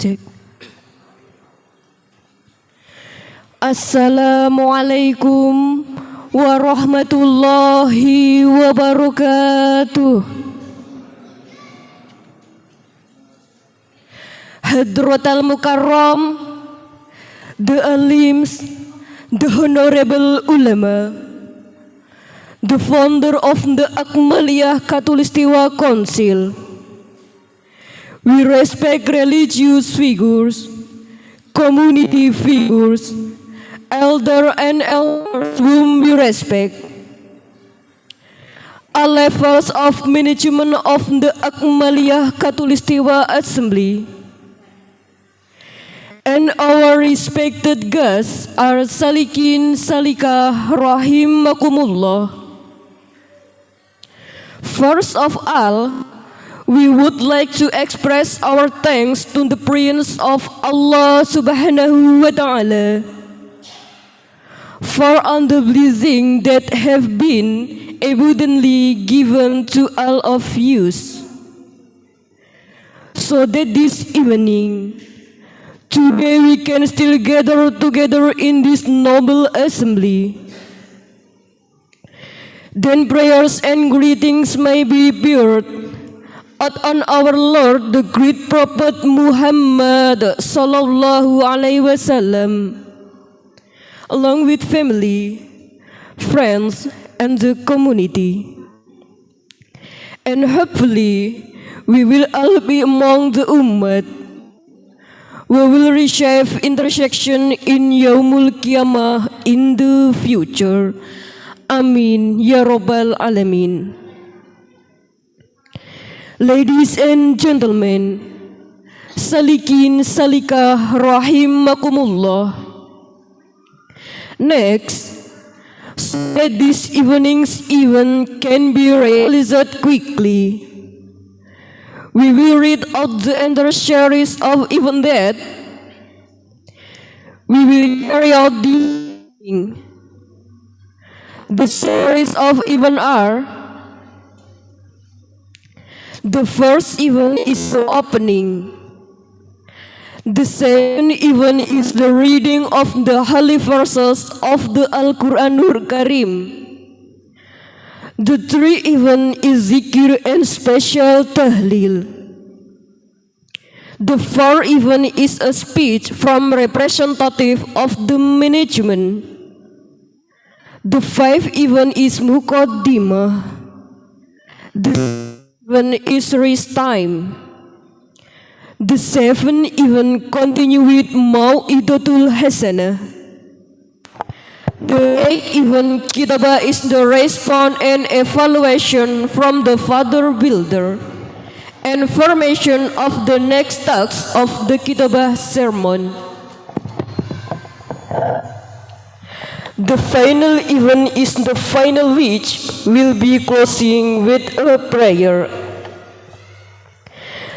Cek. Assalamualaikum warahmatullahi wabarakatuh. Hadratal Mukarram, the alims, the honorable ulama, the founder of the Akmaliyah Khatulistiwa Council. We respect religious figures, community figures, elder and elders whom we respect. All levels of management of the Akmaliyah Khatulistiwa Assembly. And our respected guests are Salikin Salika rahimakumullah. First of all, we would like to express our thanks to the Prince of Allah Subhanahu wa Ta'ala for all the blessings that have been abundantly given to all of you, so that this evening, today we can still gather together in this noble assembly. Then prayers and greetings may be poured out on our Lord, the great Prophet Muhammad sallallahu alaihi wasallam, along with family, friends, and the community. And hopefully, we will all be among the ummah we will receive intersection in Yaumul Qiyamah in the future. Amin ya Rabbal Alamin. Ladies and gentlemen, Salikin Salika rahimakumullah. Next, so that this evening's event can be realized quickly, we will read out the entire series of events that we will carry out this evening. The series of events are: the first event is the opening. The second event is the reading of the holy verses of the Al-Quranul Karim. The third event is zikir and special tahlil. The fourth event is a speech from representative of the management. The fifth event is muqaddimah. The event is race time. The seventh event continue with Mau'idatul Hasanah. The eighth event Kitabah is the response and evaluation from the Father Builder and formation of the next text of the Kitabah sermon. The final event is the final, which will be closing with a prayer.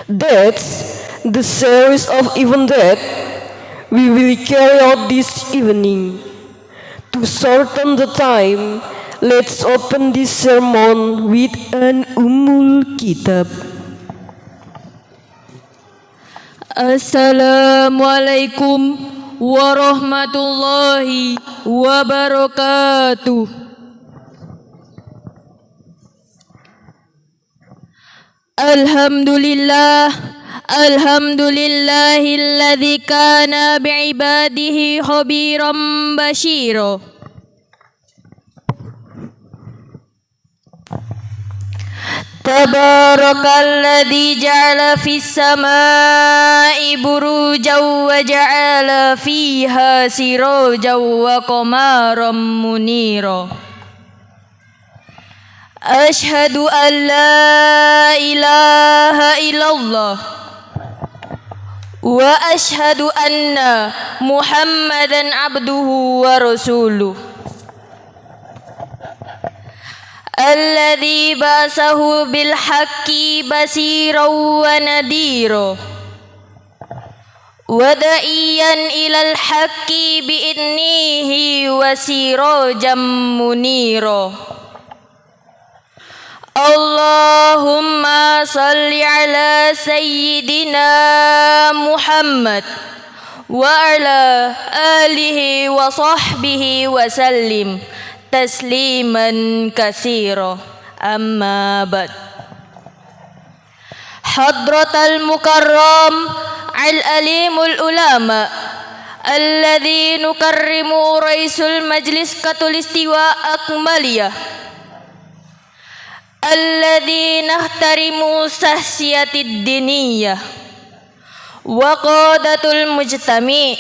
That's the series of events that we will carry out this evening. To shorten the time, let's open this sermon with an Ummul Kitab. Assalamualaikum warahmatullahi wabarakatuh. Alhamdulillahilladzi kana bi'ibadihi khabiran basyira. Tabarakalladzi ja'ala fis samaa'i burujan wa ja'ala fiha sirajan wa qamaran munira. Ashhadu an la ilaha illallah wa ashhadu anna Muhammadan abduhu wa rasuluh. Alladzi ba'athahu bil haqqi basiran wa nadira wa da'iyan ilal haqqi bi'idnihi wa sirajan munira. Allahumma salli ala Sayyidina Muhammad wa ala alihi wa sahbihi wa sallim tasliman katsira. Amma ba'd. Hadratal mukarram al-alimul ulama alladhi nukarrimu raisul majlis katulistiwa akmaliyah alladhi nahtarimu sahsiyatid diniyah wa qadatul mujtami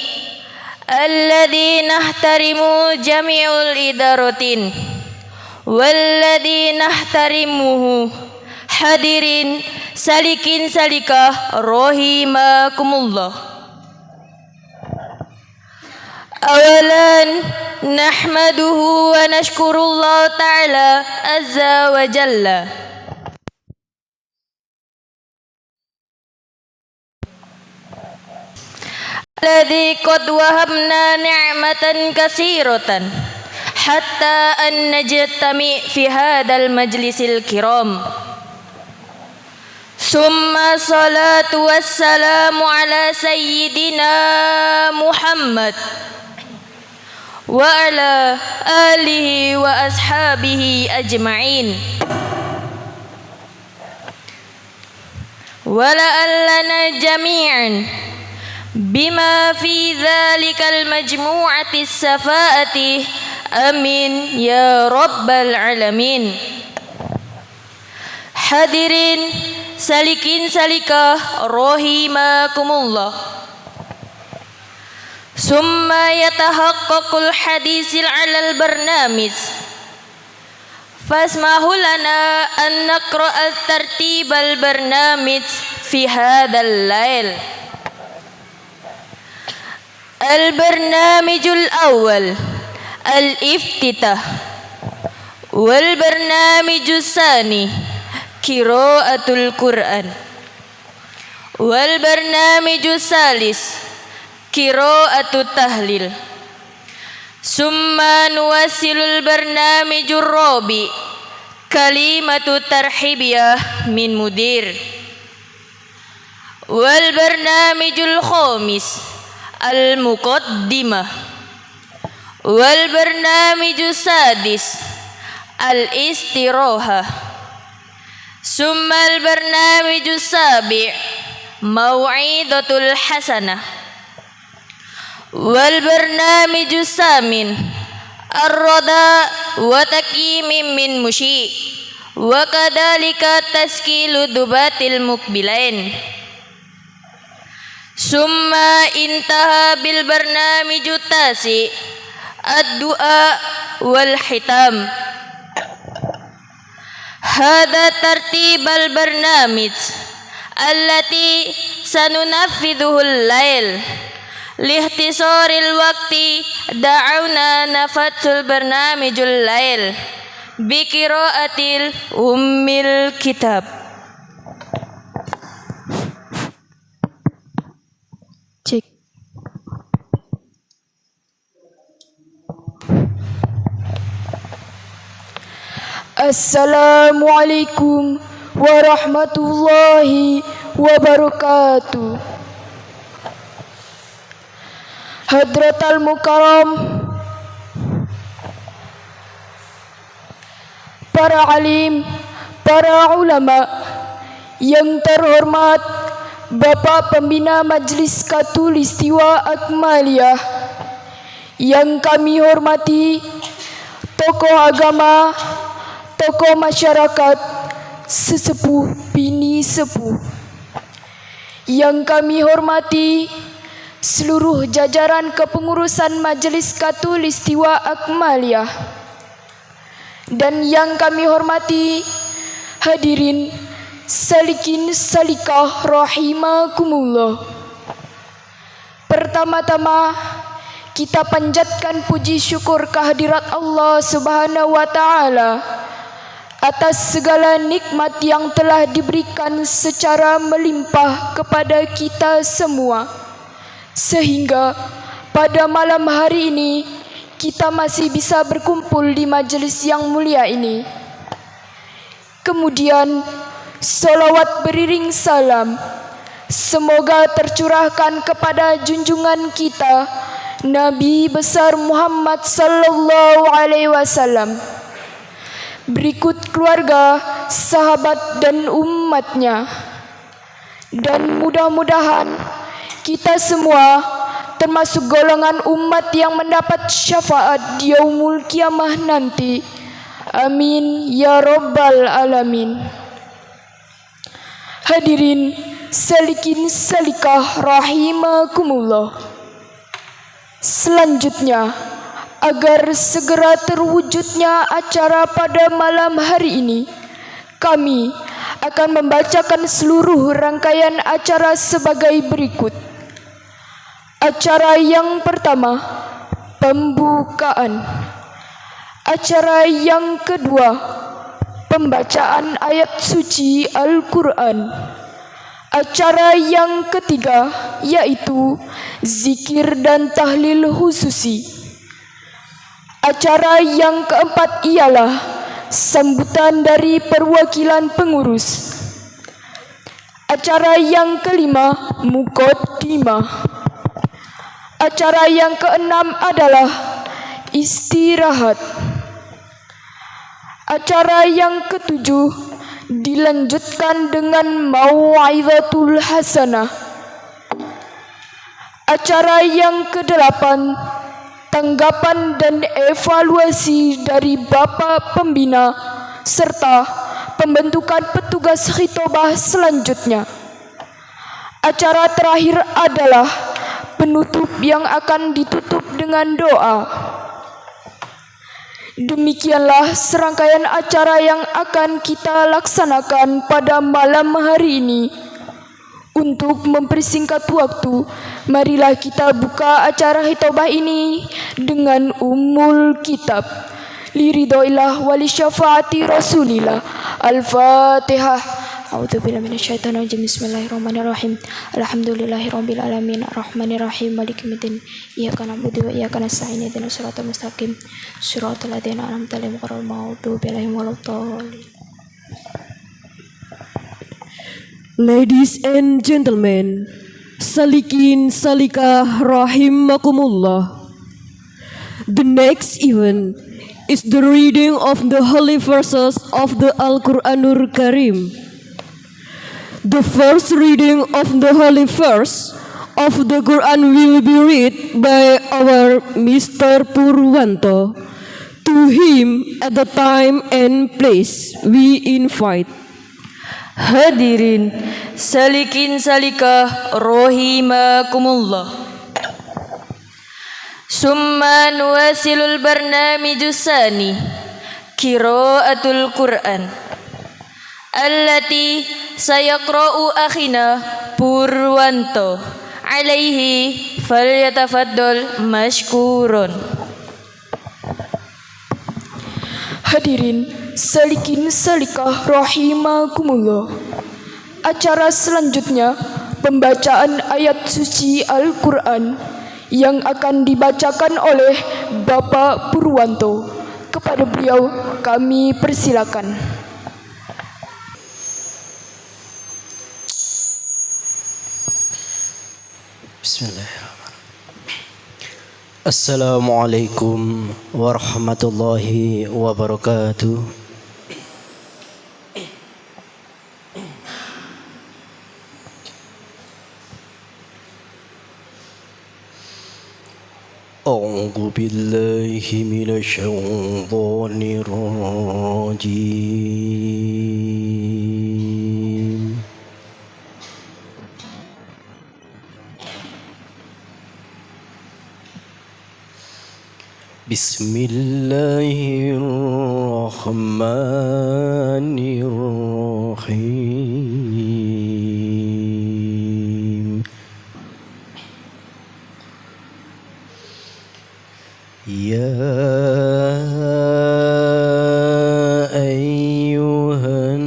alladhi nahtarimu jami'ul idaratin walladhi nahtarimuhu hadirin salikin salikah rahimakumullah. Awalan nahmaduhu wa nashkurullah ta'ala azza wa jalla alladhi qad wahabna ni'matan katsiratan hatta an najtami fi hadzal majlisil kiram. Summa salatu wassalamu ala sayyidina Muhammad wa ala alihi wa ashabihi ajma'in. Wa la'allana jami'an bima fi dhalikal majmu'ati safaati amin ya rabbal alamin. Hadirin salikin salikah rahimakumullah. Summa yatahaqqaqul hadisil alal barnamij fasmahu lana an naqra'al tartibal barnamij fi hadzal lail. Al barnamijul awwal al iftitah wal barnamijus tsani qiraatul Qur'an wal barnamijus salis qiraatut tahlil. Summa nuwassilul barnamijur rabi kalimatu tarhibiyah min mudir wal barnamijul khamis al muqaddimah wal barnamijus sadis al istirahah. Summa al barnamijus sabi' mau'idatul hasanah wal barnamijus samin ar-rada wa taqimim min mushi wa kadhalika taskilu dubatil mukbilain. Summa intaha bil barnamijut tasi ad-du'a wal hitam. Hada tartibal barnamij allati sanunafidhuhul lail lihtisaril waqti da'awna nafatul barnamijul lail biqiraatil ummil kitab. Cek. Assalamualaikum warahmatullahi wabarakatuh. Hadratal mukarram, para alim, para ulama yang terhormat, Bapak Pembina Majlis Katulistiwa Akmaliyah yang kami hormati, tokoh agama, tokoh masyarakat, sesepuh bini sepuh yang kami hormati, seluruh jajaran kepengurusan Majelis Katulistiwa Akmaliyah, dan yang kami hormati hadirin salikin salikah rahimakumullah. Pertama-tama kita panjatkan puji syukur kehadirat Allah Subhanahu wa taala atas segala nikmat yang telah diberikan secara melimpah kepada kita semua, sehingga pada malam hari ini kita masih bisa berkumpul di majelis yang mulia ini. Kemudian salawat beriring salam semoga tercurahkan kepada junjungan kita Nabi besar Muhammad sallallahu alaihi wasallam, berikut keluarga, sahabat dan umatnya. Dan mudah-mudahan kita semua termasuk golongan umat yang mendapat syafaat di yaumul kiamah nanti. Amin ya rabbal alamin. Hadirin salikin salikah rahimakumullah. Selanjutnya, agar segera terwujudnya acara pada malam hari ini, kami akan membacakan seluruh rangkaian acara sebagai berikut. Acara yang pertama, pembukaan. Acara yang kedua, pembacaan ayat suci Al-Quran. Acara yang ketiga yaitu zikir dan tahlil khususi. Acara yang keempat ialah sambutan dari perwakilan pengurus. Acara yang kelima muqaddimah. Acara yang keenam adalah istirahat. Acara yang ketujuh dilanjutkan dengan mau'izatul hasanah. Acara yang kedelapan, tanggapan dan evaluasi dari Bapak Pembina serta pembentukan petugas khitobah selanjutnya. Acara terakhir adalah penutup yang akan ditutup dengan doa. Demikianlah serangkaian acara yang akan kita laksanakan pada malam hari ini. Untuk mempersingkat waktu, marilah kita buka acara khitbah ini dengan Ummul Kitab. Liridhoillah wali syafaati Rasulillah. Al-Fatihah. A'udzubillahi minasyaitonir rajim. Bismillahirrahmanirrahim. Alhamdulillahirabbil alamin arrahmanirrahim maliki yaumiddin. Iyyaka na'budu wa iyyaka nasta'in ihdinas siratal mustaqim. Shiratal ladzina an'amta 'alaihim ghairil maghdubi 'alaihim waladdallin. Ladies and gentlemen, salikin salikah rahimakumullah. The next event is the reading of the holy verses of the Al-Quranul Karim. The first reading of the holy verse of the Quran will be read by our Mr. Purwanto. To him at the time and place we invite. Hadirin salikin salikah rahimakumullah. Summa nuwasilul barnamijus sani qiraatul Quran allati sayaqra'u akhina Purwanto alaihi falyatafaddal mashkurun. Hadirin salikin salikah rahimakumullah. Acara selanjutnya pembacaan ayat suci Al-Quran yang akan dibacakan oleh Bapak Purwanto. Kepada beliau kami persilakan. Bismillahirrahmanirrahim. Assalamualaikum warahmatullahi wabarakatuh. A'udzu billahi minasyaitonir rajim. Bismillahirrahmanirrahim. Ya ayyuhan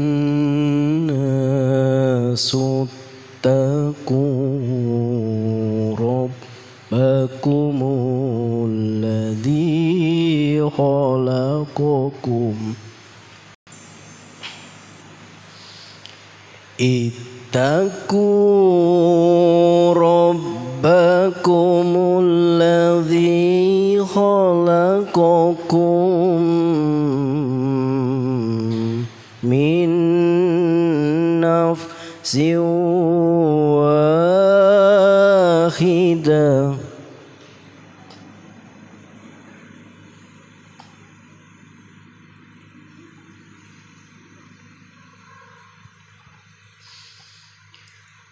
nasu taqu rabbakumul ladzi khalaqakum ittaqu rabbakumul ladzi khalaqakum min nafsin wahidah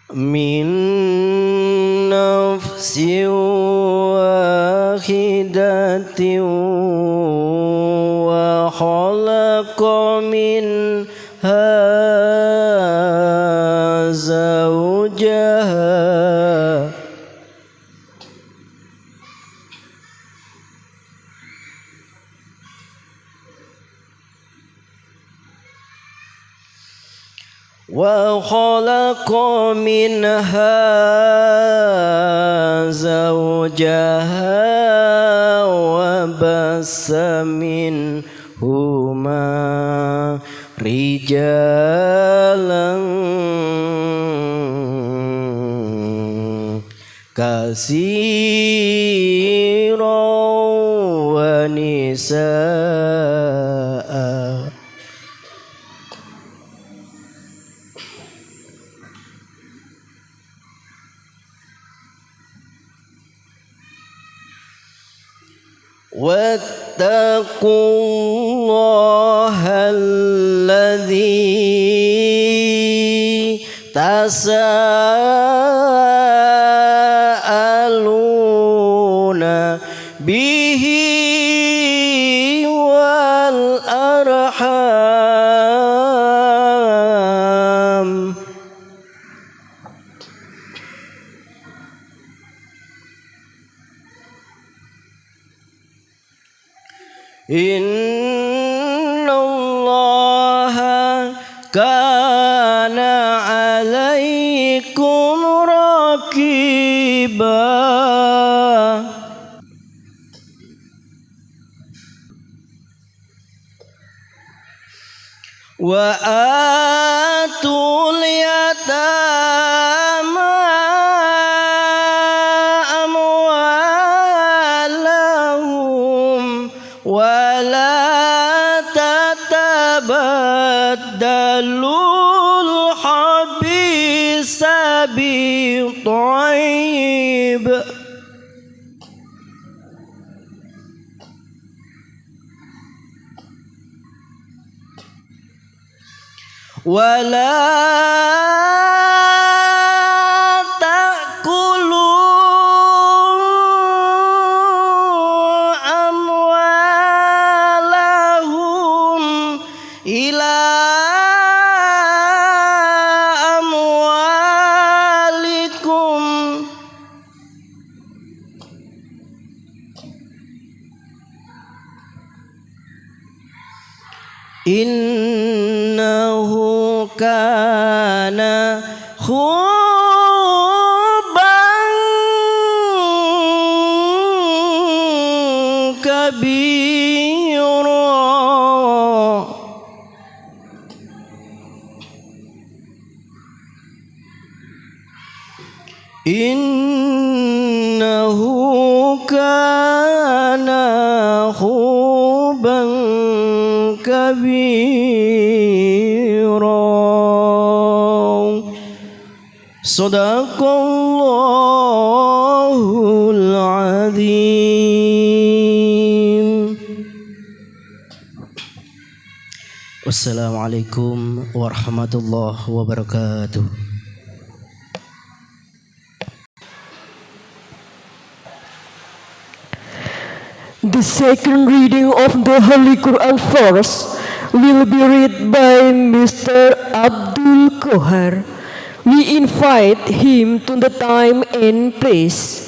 min nafsin wahidatin wa khalaqa minha zawjaha وخلق منها زوجها وبث منهما رجالا كثيرا ونساء واتقوا الله الذي تساءلون به والأرحام إن الله كان عليكم رقيبا وآتوا اليتامى أموالهم ولا تتبدلوا الخبيث بالطيب ولا أموالهم إلى أموالكم إنه كان خوبا كبيرا إنه كان خوبا كبيرا صدق الله العظيم. Wassalamualaikum warahmatullahi wabarakatuh. The second reading of the Holy Quran verse will be read by Mr. Abdul Kohar. We invite him to the time and place.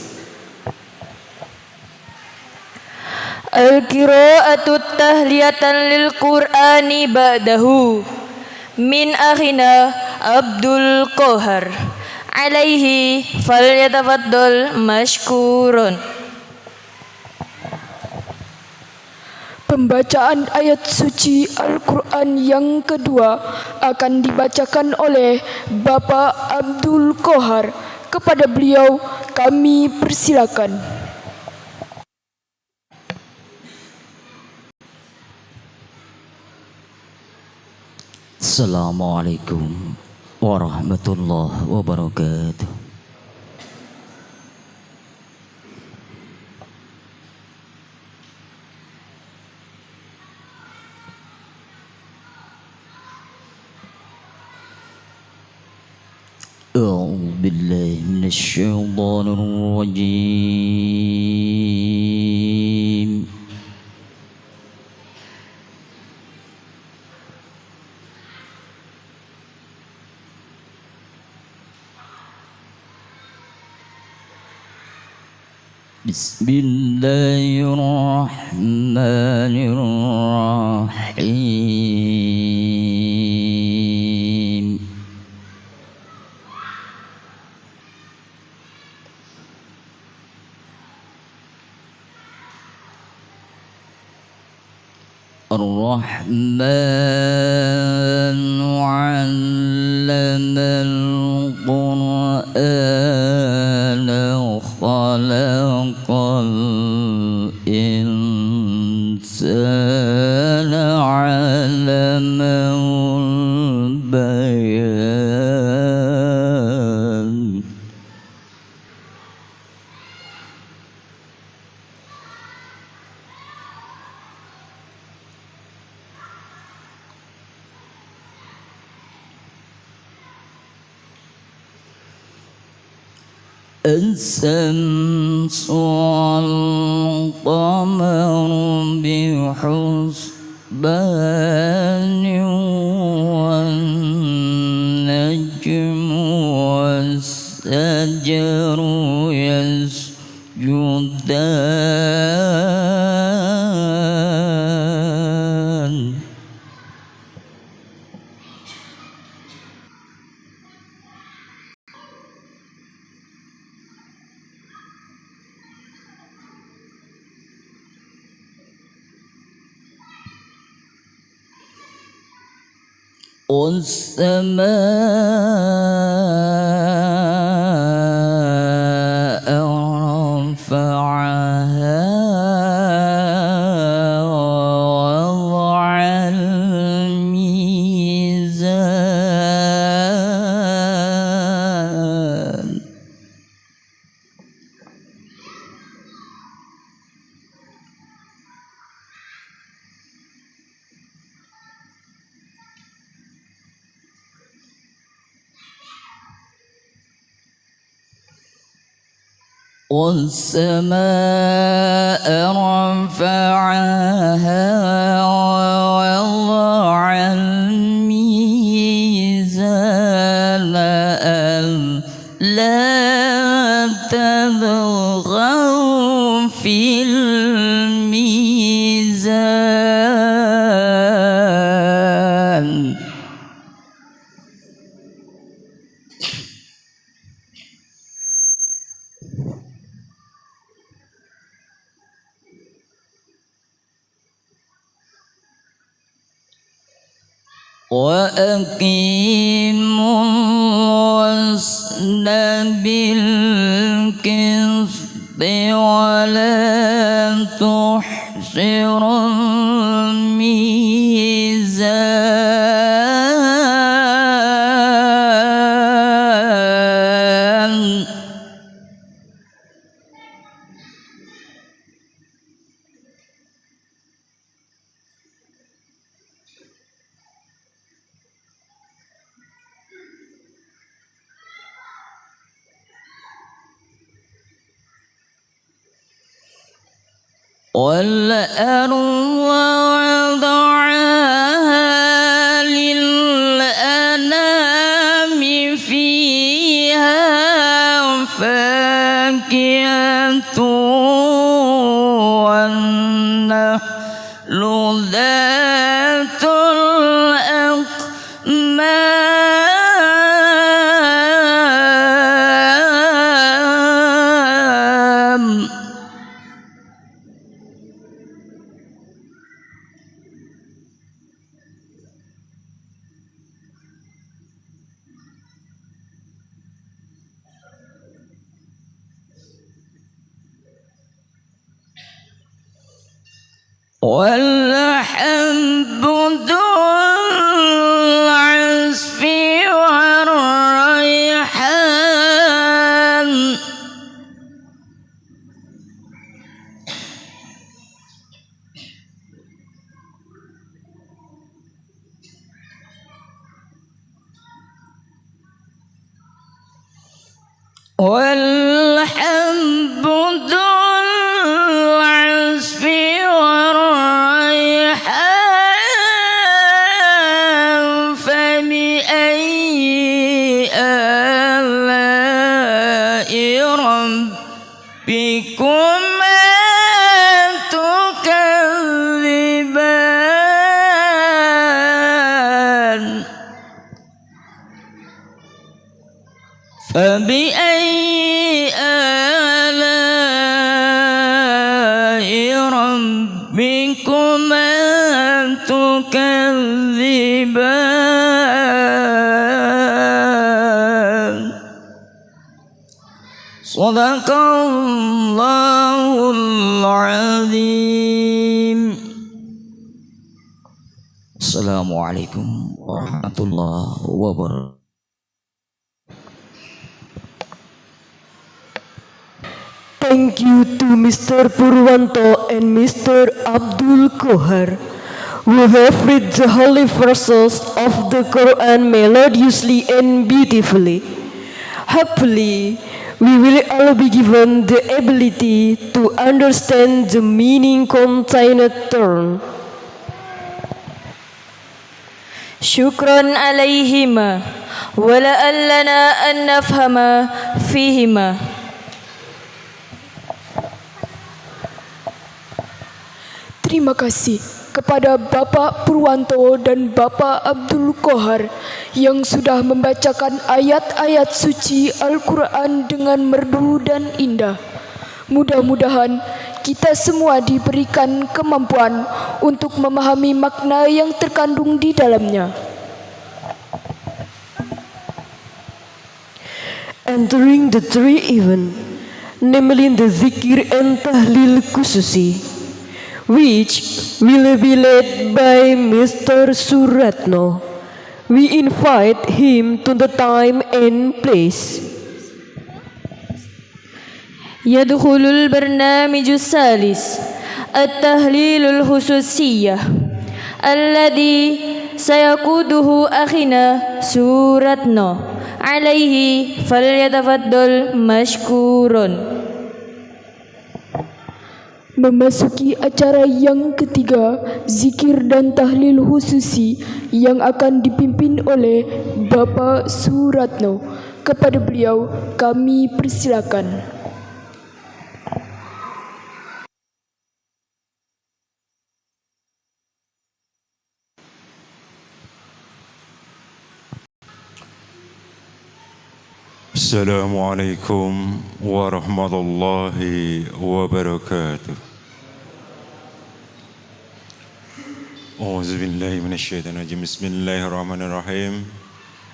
Al-qira'atu tahliyatan lil Qur'ani ba'dahu min akhina Abdul Kohar. Alaihi falyatafaddal mashkurun. Pembacaan ayat suci Al-Quran yang kedua akan dibacakan oleh Bapak Abdul Kohar. Kepada beliau kami persilakan. Assalamualaikum warahmatullahi wabarakatuh. أعوذ بالله من الشيطان الرجيم. بسم الله الرحمن الرحيم. الرحمن علم القرآن خلق الإنسان علمه البيان. الشمس والقمر بحسبان والنجم والشجر يسجدان. والسماء رفعها ووضع الميزان. والسماء رفعها ووضع الميزان ألا تطغوا في الميزان. وأقيموا الوزن بالقسط ولا تحسروا الميزان. والأرض وضعها للأنام فيها فاكهة والنخل ذات الأكمام. والحب ذو العصف والريحان والحب ذو العصف والريحان فبأي آلاء ربكما تكذبان فبأي آلاء ربكما تكذبان صدق الله العظيم السلام عليكم ورحمة الله وبركاته. Thank you to Mr. Purwanto and Mr. Abdul Kohar, who have read the holy verses of the Quran melodiously and beautifully. Hopefully, we will all be given the ability to understand the meaning contained therein. شكرا عليهما ولعلنا أن نفهم فيهما. Terima kasih kepada Bapak Purwanto dan Bapak Abdul Kohar yang sudah membacakan ayat-ayat suci Al-Quran dengan merdu dan indah. Mudah-mudahan kita semua diberikan kemampuan untuk memahami makna yang terkandung di dalamnya. Entering the three event, namely the zikir and tahlil khususi, which will be led by Mr. Suratno. We invite him to the time and place. يدخل البرنامج الثالث التهليل الخصوصية الذي سيقوده أخينا سورتنا عليه فليتفضل مشكورا. Memasuki acara yang ketiga, zikir dan tahlil khususi yang akan dipimpin oleh Bapak Suratno. Kepada beliau kami persilakan. Assalamualaikum warahmatullahi wabarakatuh. Auzubillahi minasyaitonir rajim. Bismillahirrahmanirrahim.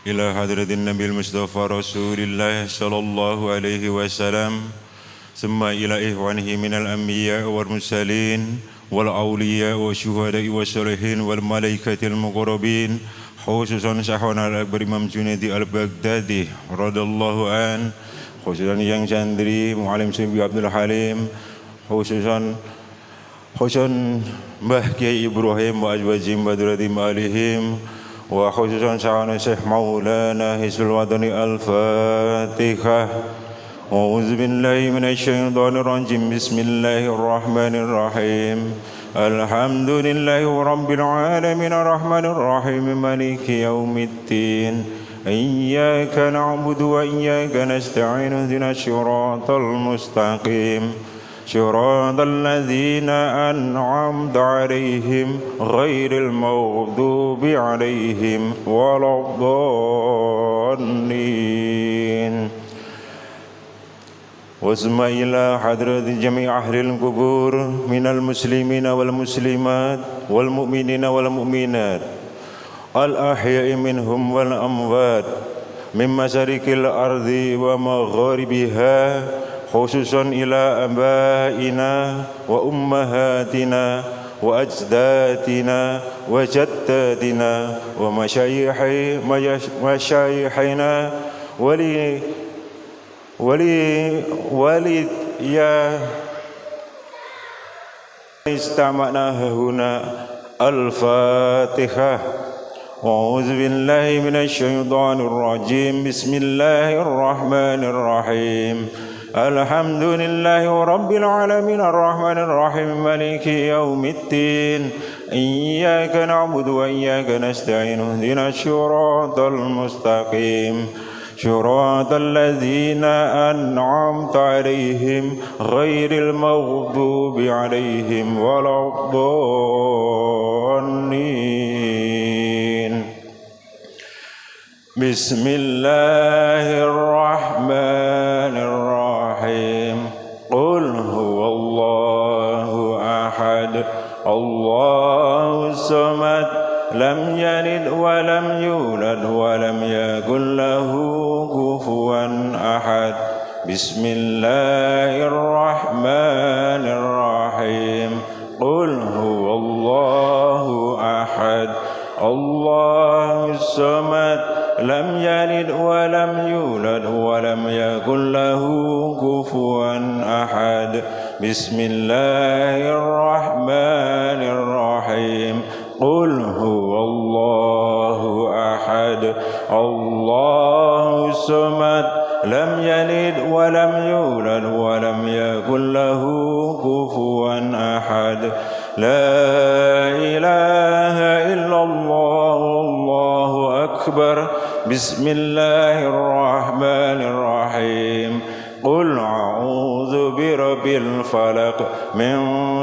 Ila hadratin Nabil Mustafa Rasulillah sallallahu alaihi wasallam. Thumma ila ihwanihi minal anbiya wal mursalin wal awliya wa syuhada'i wa salihin wal malaikatil muqarrabin. Khususan Syahwana al-Akbar Imam Junaidi al-Baghdadi radallahu an, khususan yang Chandri Mu'alim Syekh Abdul Halim, khususan Mbah Kiai Ibrahim wa azwajihim wa dzurriyyatihim alihim, wa khususan Syahwana Syekh Maulana Hizbul Wadani al-Fatihah. A'udzu billahi minasyaitonir rajim. Bismillahirrahmanirrahim. Alhamdulillahi rabbil alamin arrahmanir rahim maliki yaumiddin iyyaka na'budu wa iyyaka nasta'in ihdinas siratal mustaqim siratal ladzina an'amta 'alaihim ghairil maghdubi 'alaihim waladdallin. Wasma ila hadrati jami' ahli al-qubur minal muslimina wal muslimat wal mu'minina wal mu'minat al-ahya'i minhum wal amwat min masyarikil ardi wa magharibiha, khususan ila abaina wa ummahatina وأجدادنا وجداتنا ومشايخنا وليا استمعنا هنا. الفاتحة. أعوذ بالله من الشيطان الرجيم. بسم الله الرحمن الرحيم. الحمد لله رب العالمين الرحمن الرحيم مالك يوم الدين. إياك نعبد وإياك نستعين اهدنا الصراط المستقيم صراط الذين أنعمت عليهم غير المغضوب عليهم ولا الضالين. بسم الله الرحمن الرحيم. قل هو الله أحد الله الصمد لم يلد ولم يولد ولم يكن له كفوا أحد. بسم الله الرحمن الرحيم. قل هو الله أحد الله الصمد لم يلد ولم يولد ولم يكن له كفوا أحد. بسم الله الرحمن الرحيم. قل هو الله أحد الله الصمد لم يلد ولم يولد ولم يكن له كفوا أحد. لا إله إلا الله والله أكبر. بسم الله الرحمن الرحيم. قل أعوذ برب الفلق من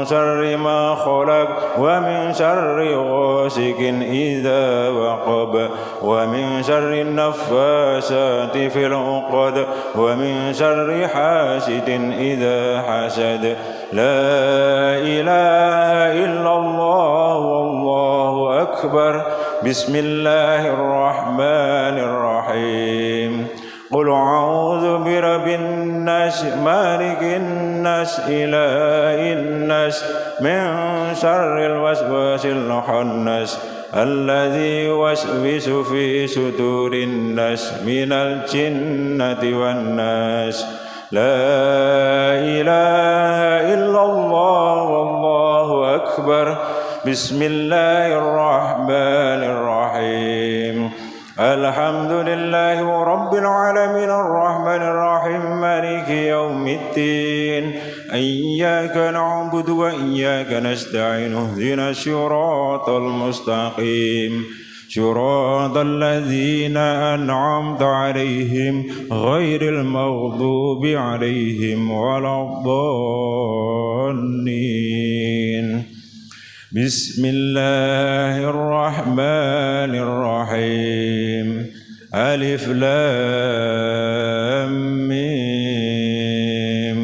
شر ما خلق ومن شر غاسق إذا وقب ومن شر النفاثات في العقد ومن شر حاسد إذا حسد. لا إله إلا الله والله أكبر. بسم الله الرحمن الرحيم. قل أعوذ برب الناس مالك الناس إله الناس من شر الوسواس الخناس الذي يوسوس في صدور الناس من الجنة والناس. لا إله إلا الله والله أكبر. بسم الله الرحمن الرحيم. الحمد لله رب العالمين الرحمن الرحيم مالك يوم الدين. إياك نعبد وإياك نستعين اهدنا الصراط المستقيم صراط الذين أنعمت عليهم غير المغضوب عليهم ولا الضالين. بسم الله الرحمن الرحيم. ألف لام ميم.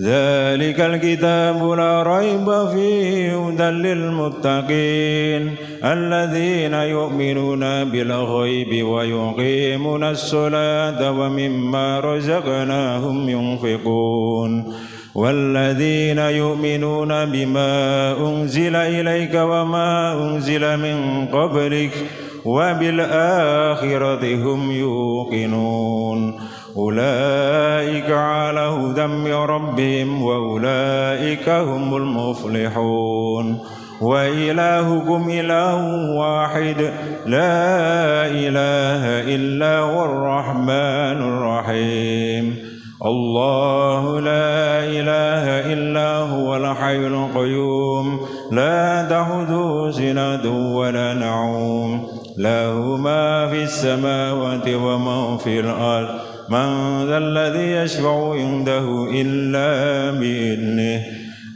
ذلك الكتاب لا ريب فيه هدى للمتقين الذين يؤمنون بالغيب ويقيمون الصلاة ومما رزقناهم ينفقون والذين يؤمنون بما أنزل إليك وما أنزل من قبلك وبالآخرة هم يوقنون. أولئك على هدى من ربهم وأولئك هم المفلحون. وإلهكم إله واحد لا إله إلا هو الرحمن الرحيم. الله لا إله إلا هو الحي القيوم لا تأخذه سنة ولا نوم له ما في السماوات وما في الأرض. من ذا الذي يشفع عنده إلا بإذنه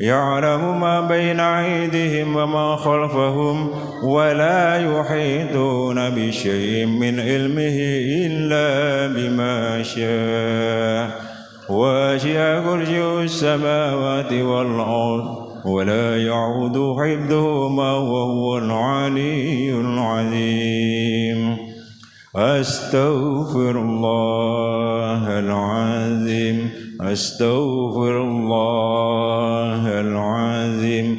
يعلم ما بين أيديهم وما خلفهم ولا يحيطون بشيء من علمه إلا بما شاء. وسع كرسيه السماوات والأرض ولا يعود حفظهما وهو العلي العظيم. أستغفر الله العظيم أستغفر الله العظيم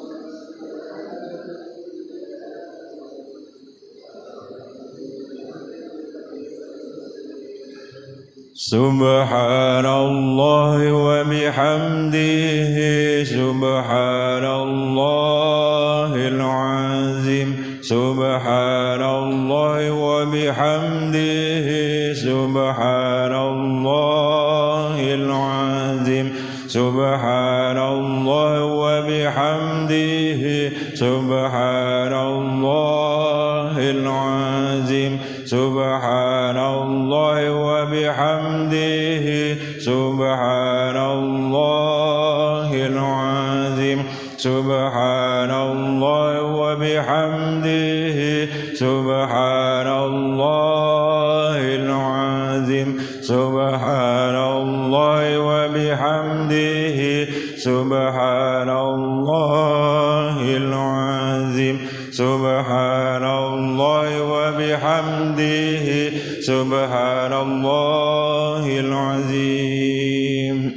Subhanallah wa bihamdihi Subhanallahil azim Subhanallah wa bihamdihi Subhanallahil azim Subhanallah wa bihamdihi Subhanallahil azim Subhanallah wa bihamdihi Subhanallahil azim Subhanallah wa bihamdihi Subhanallahil azim Subhanallah wa bihamdihi Subhanallahil azim Subhanallah wa bihamdihi Subhanallahil azim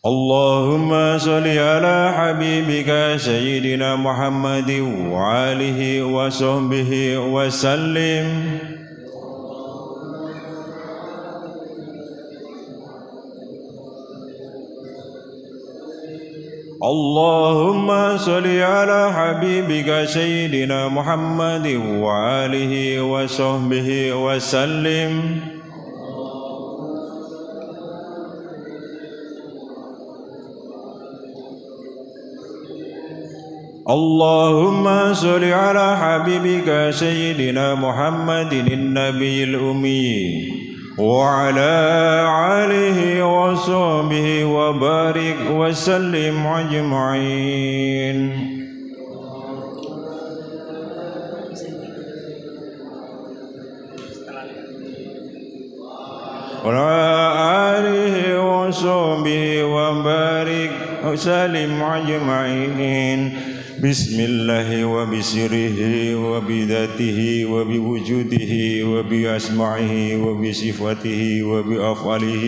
Allahumma salli ala habibika Sayyidina Muhammadin wa alihi wa sahbihi wa sallim Allahumma salli ala habibika Sayyidina Muhammadin wa alihi wa sahbihi wa sallim Allahumma salli ala habibika Sayyidina Muhammadin Nabiyil Ummi وعلى آله وصحبه وبارك وسلم أجمعين وعلى آله وصحبه وبارك وسلم أجمعين بسم الله وبسره وبذاته وبوجوده وبأسمائه وبصفاته وبأفعاله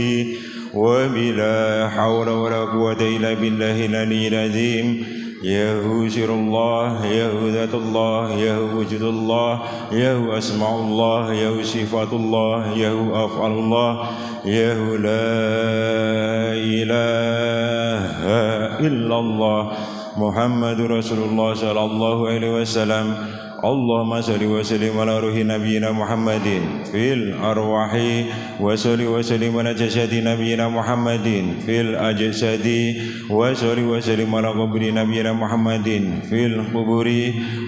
وبلا حول ولا قوة إلا بالله العلي العظيم يا هو سر الله يا هو ذات الله يا هو وجود الله يا هو أسماء الله يا هو صفات الله يا هو أفعال الله يا هو لا إله إلا الله محمد رسول الله صلى الله عليه وسلم اللهم صل وسلم على روح نبينا محمد في الأرواح وصل وسلم على جسد نبينا محمد في الأجساد وصل وسلم على قبر نبينا محمد في القبور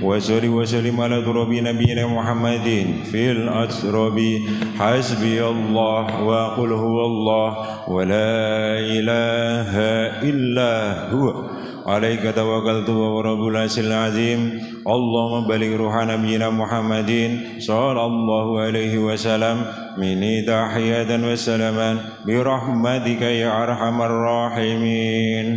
وصل وسلم على تراب نبينا محمد في الأتراب حسبي الله وقل هو الله ولا إله إلا هو عليك توكلت ورب العرش العظيم اللهم بلغ روح نبينا محمد صلى الله عليه وسلم مني تحية وسلاما برحمتك يا أرحم الراحمين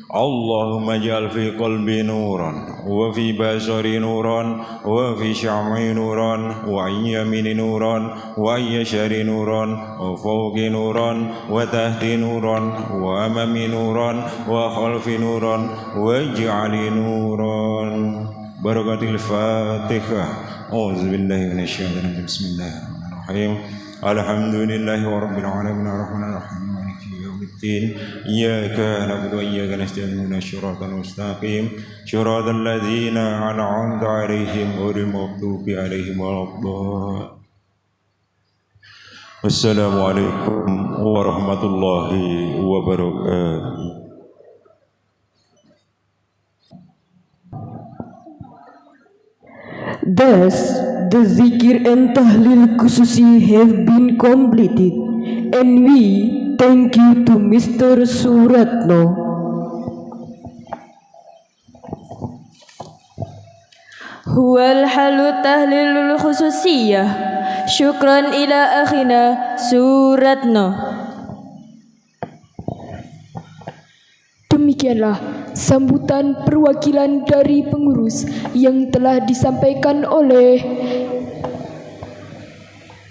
اللهم اجعل في قلبي نورا وفي بصري نورا وفي شعمي نورا وعن يميني نورا وعن يساري نورا وفوقي نورا وتحتي نورا وأمامي نورا وخلفي نورا واجعلي نورا بركة الفاتحة أعوذ بالله من الشيطان الرجيم بسم الله الرحمن الرحيم الحمد لله رب العالمين الرحمن الرحيم مالك يوم الدين إياك نعبد وإياك نستعين الصراط المستقيم صراط الذين أنعمت عليهم غير المغضوب عليهم ولا الضالين والسلام عليكم ورحمة الله وبركاته. Thus, the zikir and tahlil khususi have been completed, and we thank you to Mr. Suratno. Huwal halu tahlilul khususiyah. Syukran ila akhina Suratno. Demikianlah sambutan perwakilan dari pengurus yang telah disampaikan oleh.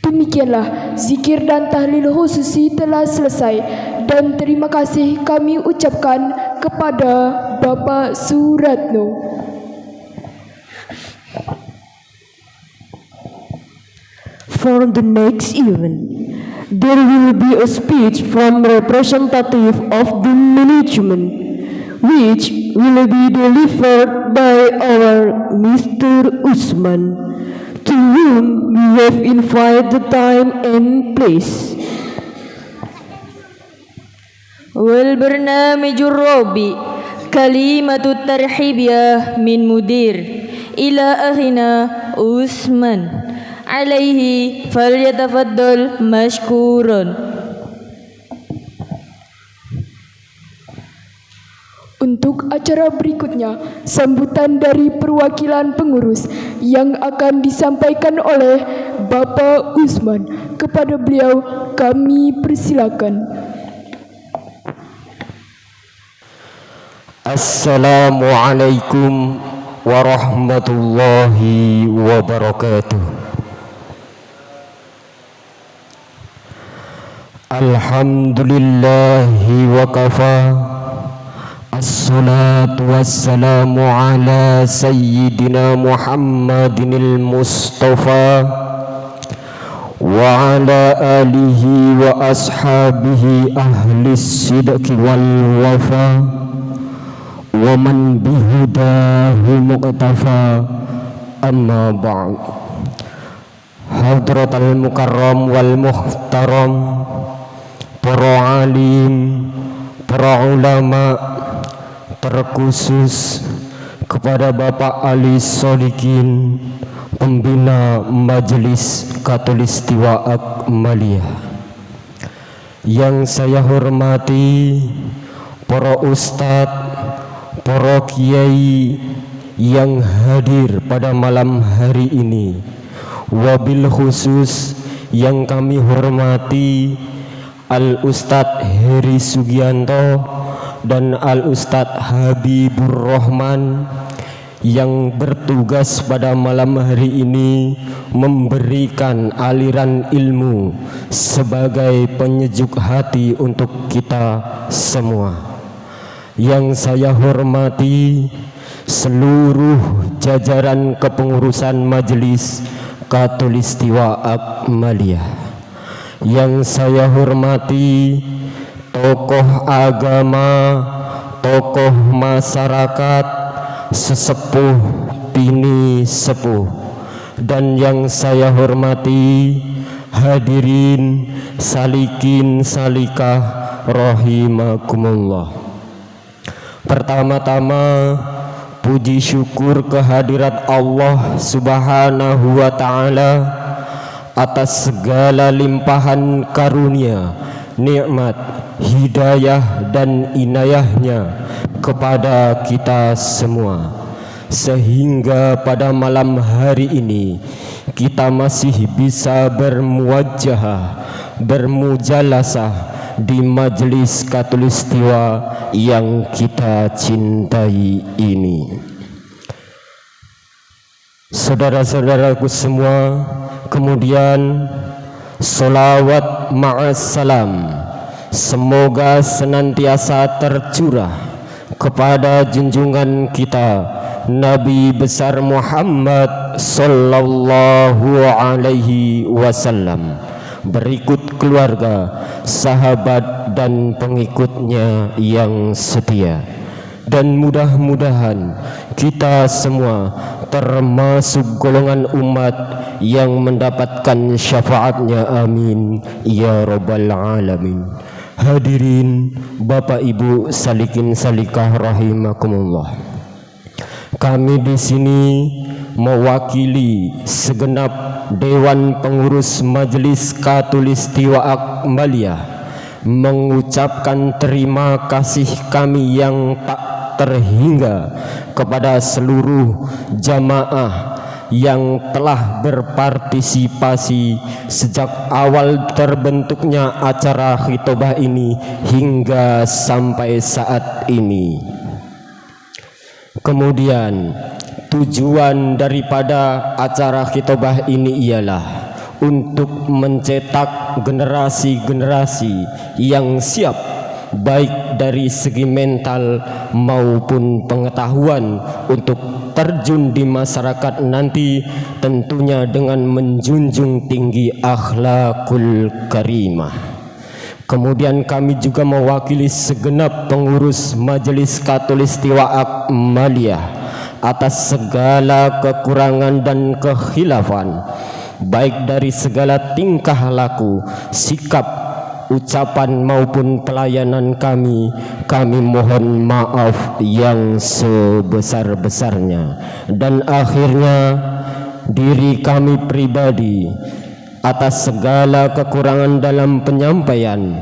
Demikianlah zikir dan tahlil khususi telah selesai dan terima kasih kami ucapkan kepada Bapak Suratno. For the next event, there will be a speech from representative of the management, which will be delivered by our Mr. Usman, to whom we have invited the time and place. والبرنامج الرابع كلمة الترحيبية من مدير إلى أخينا عثمان عليه فليتفضل مشكورا. Untuk acara berikutnya, sambutan dari perwakilan pengurus yang akan disampaikan oleh Bapak Usman. Kepada beliau kami persilakan. Assalamualaikum warahmatullahi wabarakatuh. Alhamdulillahi wa kafa. Assalatu wassalamu ala sayyidina Muhammadinil Mustafa wa ala alihi wa ashabihi ahli sidqi wal wafa wa man bihudahu muqtafa, amma ba'd. Hadratal mukarram wal muhtaram, para alim, para ulama, terkhusus kepada Bapak Ali Sodikin, pembina Majelis Khatulistiwa Akmaliyah. Yang saya hormati para ustadz, para kiai yang hadir pada malam hari ini, wabil khusus yang kami hormati Al Ustadz Heri Sugianto dan Al Ustadz Habibur Rahman yang bertugas pada malam hari ini memberikan aliran ilmu sebagai penyejuk hati untuk kita semua. Yang saya hormati seluruh jajaran kepengurusan Majelis Khatulistiwa Akmaliyah. Yang saya hormati tokoh agama, tokoh masyarakat, sesepuh, bini sepuh, dan yang saya hormati hadirin salikin salikah rahimakumullah. Pertama-tama puji syukur kehadirat Allah Subhanahu wa ta'ala atas segala limpahan karunia, nikmat, hidayah dan inayahnya kepada kita semua, sehingga pada malam hari ini kita masih bisa bermuwajahah, bermujalasah di Majelis Khatulistiwa yang kita cintai ini. Saudara-saudaraku semua, kemudian solawat ma'assalam semoga senantiasa tercurah kepada junjungan kita Nabi besar Muhammad sallallahu alaihi wasallam, berikut keluarga, sahabat dan pengikutnya yang setia. Dan mudah-mudahan kita semua termasuk golongan umat yang mendapatkan syafaatnya, amin ya rabbal alamin. Hadirin Bapak Ibu salikin salikah rahimakumullah, kami di sini mewakili segenap Dewan Pengurus Majelis Khatulistiwa Akmaliyah mengucapkan terima kasih kami yang tak terhingga kepada seluruh jamaah yang telah berpartisipasi sejak awal terbentuknya acara khitobah ini hingga sampai saat ini. Kemudian tujuan daripada acara khitobah ini ialah untuk mencetak generasi-generasi yang siap, baik dari segi mental maupun pengetahuan, untuk terjun di masyarakat nanti tentunya dengan menjunjung tinggi akhlakul karimah. Kemudian kami juga mewakili segenap pengurus Majelis Khatulistiwa Akmaliyah atas segala kekurangan dan kekhilafan, baik dari segala tingkah laku, sikap, ucapan maupun pelayanan kami mohon maaf yang sebesar-besarnya. Dan akhirnya diri kami pribadi atas segala kekurangan dalam penyampaian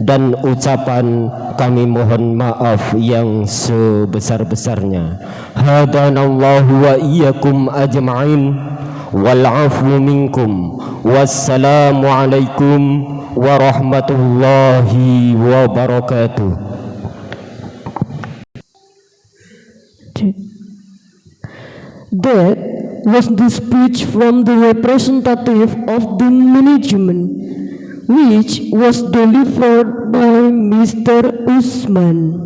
dan ucapan kami mohon maaf yang sebesar-besarnya. Hadanallahu wa iyyakum ajma'in wal 'afwu minkum. Wassalamu alaikum warahmatullahi wabarakatuh. That was the speech from the representative of the management, which was delivered by Mr. Usman.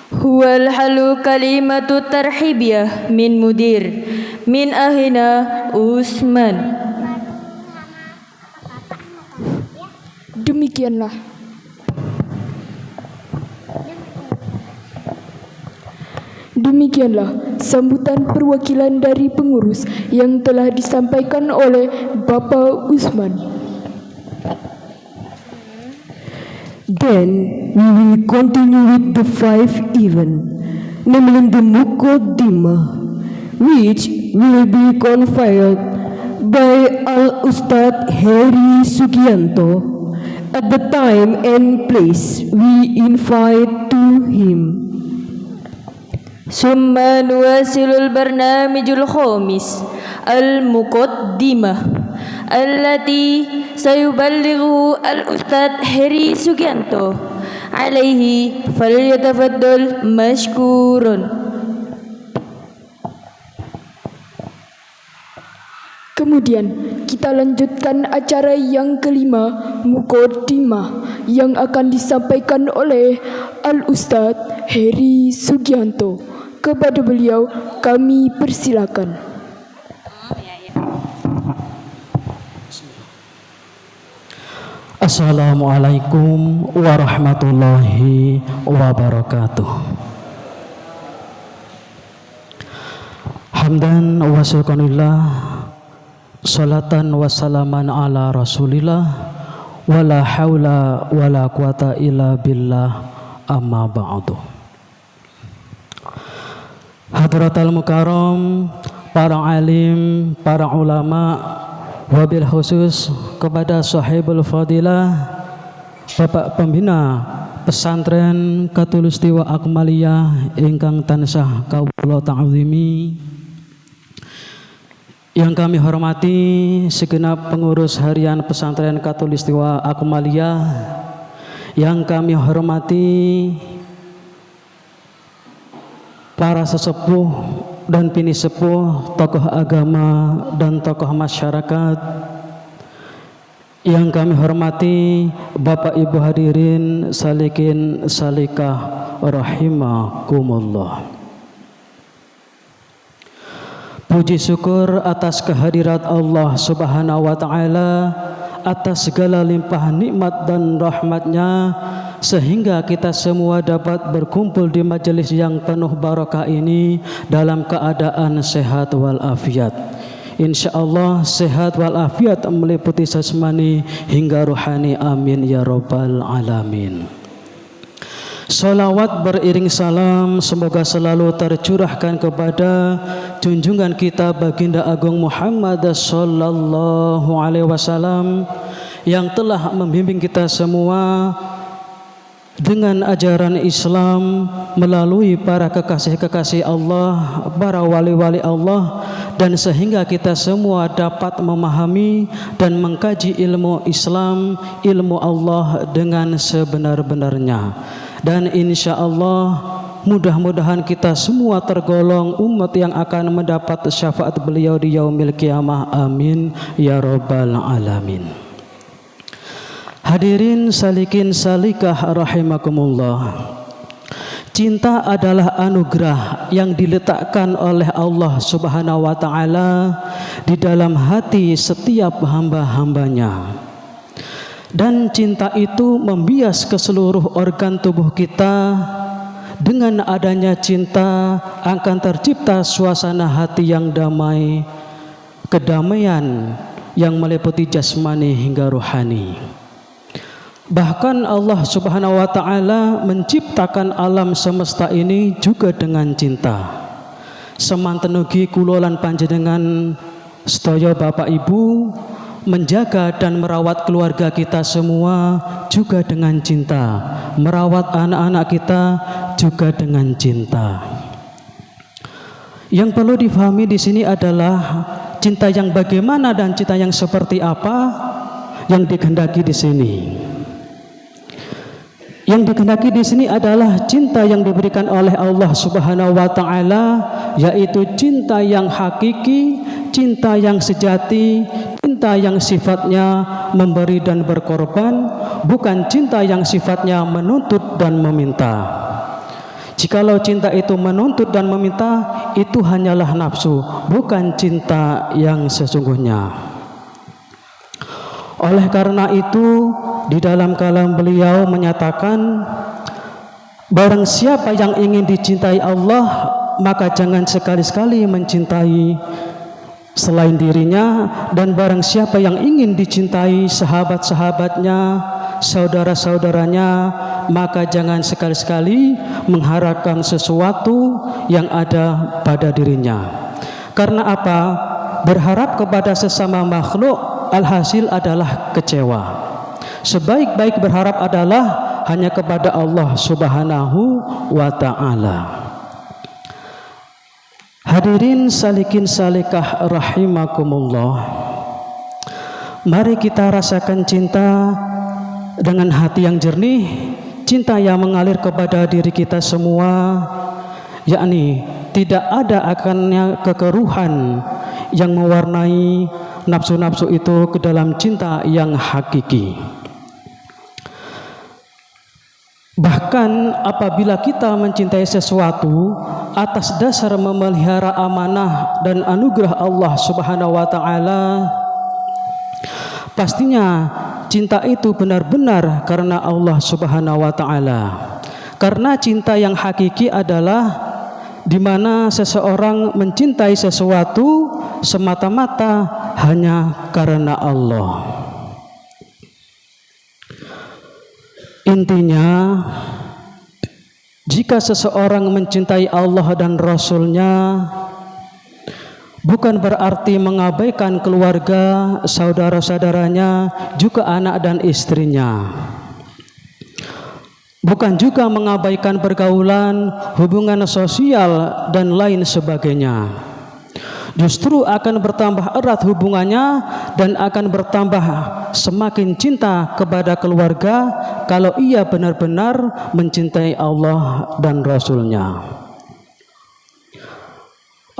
Huwal halu kalimatu tarhibiyah min mudir min ahina Usman. Demikianlah sambutan perwakilan dari pengurus yang telah disampaikan oleh Bapak Usman. Then we will continue with the 5 event, namely the Muqaddimah, which will be conferred by Al-Ustadz Heri Sugianto. At the time and place we invite to him. Summa nuwasilul barnamijul khamis al-muqaddimah allati sayuballighu al-Ustadz Heri Sugianto alaihi falyatafaddal mashkurun. Kemudian kita lanjutkan acara yang kelima, Muqaddimah, yang akan disampaikan oleh Al-Ustadz Heri Sugianto. Kepada beliau kami persilakan. Assalamualaikum warahmatullahi wabarakatuh. Hamdan wa syukurillah, salatan wa salaman ala rasulillah, wala hawla wala quwata illa billah, amma ba'du. Hadratal mukarram, para alim, para ulama, wabil khusus kepada sahibul fadilah, Bapak Pembina Pesantren Khatulistiwa Akmaliyah ingkang tansah kawula ta'zimi, yang kami hormati segenap pengurus harian Pesantren Khatulistiwa Akmaliyah, yang kami hormati para sesepuh dan bini sepuh, tokoh agama dan tokoh masyarakat, yang kami hormati Bapak Ibu hadirin salikin salikah rahimakumullah. Puji syukur atas kehadirat Allah Subhanahu wa ta'ala, atas segala limpah nikmat dan rahmatnya, sehingga kita semua dapat berkumpul di majelis yang penuh barakah ini dalam keadaan sehat walafiat. InsyaAllah sehat walafiat meliputi jasmani hingga rohani, amin ya rabbal alamin. Salawat beriring salam semoga selalu tercurahkan kepada junjungan kita baginda agung Muhammad sallallahu alaihi wasallam, yang telah membimbing kita semua dengan ajaran Islam melalui para kekasih-kekasih Allah, para wali-wali Allah, dan sehingga kita semua dapat memahami dan mengkaji ilmu Islam, ilmu Allah dengan sebenar-benarnya. Dan insya Allah mudah-mudahan kita semua tergolong umat yang akan mendapat syafaat beliau di yaumil qiyamah, amin ya rabbal alamin. Hadirin salikin salikah rahimakumullah, cinta adalah anugerah yang diletakkan oleh Allah Subhanahu wa taala di dalam hati setiap hamba-hambanya. Dan cinta itu membias ke seluruh organ tubuh kita. Dengan adanya cinta akan tercipta suasana hati yang damai, kedamaian yang meliputi jasmani hingga rohani. Bahkan Allah Subhanahu wa taala menciptakan alam semesta ini juga dengan cinta. Semanten ugi kula lan panjenengan sedaya Bapak Ibu menjaga dan merawat keluarga kita semua juga dengan cinta, merawat anak-anak kita juga dengan cinta. Yang perlu difahami di sini adalah cinta yang bagaimana dan cinta yang seperti apa yang dikehendaki di sini. Yang dikehendaki di sini adalah cinta yang diberikan oleh Allah Subhanahu wa taala, yaitu cinta yang hakiki, cinta yang sejati, cinta yang sifatnya memberi dan berkorban, bukan cinta yang sifatnya menuntut dan meminta. Jikalau cinta itu menuntut dan meminta, itu hanyalah nafsu, bukan cinta yang sesungguhnya. Oleh karena itu, di dalam kalam beliau menyatakan, barang siapa yang ingin dicintai Allah, maka jangan sekali-sekali mencintai selain dirinya, dan barang siapa yang ingin dicintai sahabat-sahabatnya, saudara-saudaranya, maka jangan sekali-sekali mengharapkan sesuatu yang ada pada dirinya. Karena apa? Berharap kepada sesama makhluk alhasil adalah kecewa. Sebaik-baik berharap adalah hanya kepada Allah Subhanahu wa ta'ala. Hadirin salikin salikah rahimakumullah. Mari kita rasakan cinta dengan hati yang jernih, cinta yang mengalir kepada diri kita semua, yakni tidak ada akannya kekeruhan yang mewarnai nafsu-nafsu itu ke dalam cinta yang hakiki. Bahkan apabila kita mencintai sesuatu atas dasar memelihara amanah dan anugerah Allah Subhanahu wa taala, pastinya cinta itu benar-benar karena Allah Subhanahu wa taala. Karena cinta yang hakiki adalah di mana seseorang mencintai sesuatu semata-mata hanya karena Allah. Intinya, jika seseorang mencintai Allah dan Rasul-Nya, bukan berarti mengabaikan keluarga, saudara-saudaranya, juga anak dan istrinya. Bukan juga mengabaikan pergaulan, hubungan sosial, dan lain sebagainya. Justru akan bertambah erat hubungannya dan akan bertambah semakin cinta kepada keluarga kalau ia benar-benar mencintai Allah dan Rasul-Nya.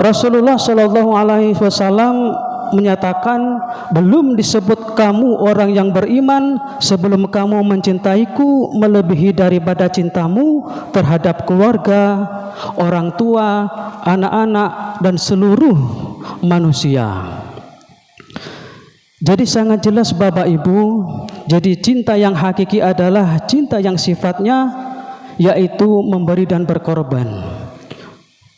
Rasulullah Shallallahu Alaihi Wasallam menyatakan, belum disebut kamu orang yang beriman sebelum kamu mencintaiku melebihi daripada cintamu terhadap keluarga, orang tua, anak-anak, dan seluruh manusia. Jadi sangat jelas Bapak Ibu, jadi cinta yang hakiki adalah cinta yang sifatnya yaitu memberi dan berkorban.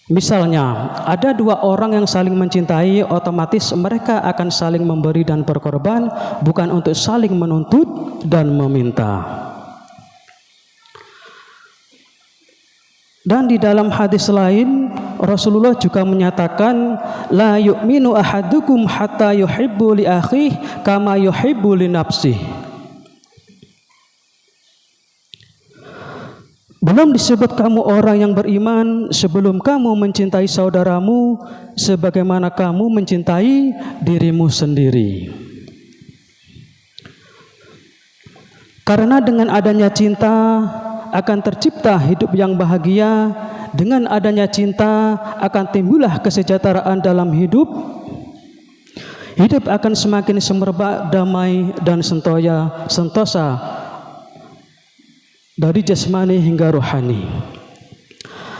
Misalnya, ada dua orang yang saling mencintai, otomatis mereka akan saling memberi dan berkorban, bukan untuk saling menuntut dan meminta. Dan di dalam hadis lain, Rasulullah juga menyatakan, la yu'minu ahadukum hatta yuhibbu li akhihi kama yuhibbu li nafsihi. Belum disebut kamu orang yang beriman sebelum kamu mencintai saudaramu sebagaimana kamu mencintai dirimu sendiri. Karena dengan adanya cinta akan tercipta hidup yang bahagia, dengan adanya cinta akan timbullah kesejahteraan dalam hidup. Hidup akan semakin semerbak, damai, dan sentosa dari jasmani hingga rohani.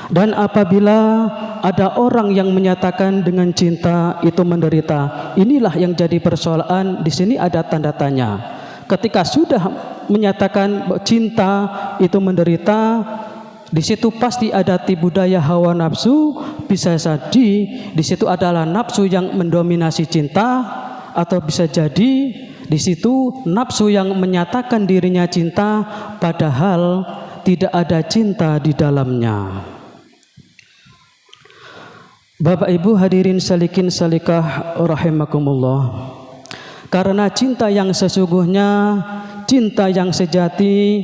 Dan apabila ada orang yang menyatakan dengan cinta itu menderita, inilah yang jadi persoalan. Di sini ada tanda tanya. Ketika sudah menyatakan cinta itu menderita, di situ pasti ada tipu daya hawa nafsu. Bisa jadi di situ adalah nafsu yang mendominasi cinta, atau bisa jadi di situ nafsu yang menyatakan dirinya cinta padahal tidak ada cinta di dalamnya. Bapak Ibu hadirin salikin salikah rahimakumullah. Karena cinta yang sesungguhnya, cinta yang sejati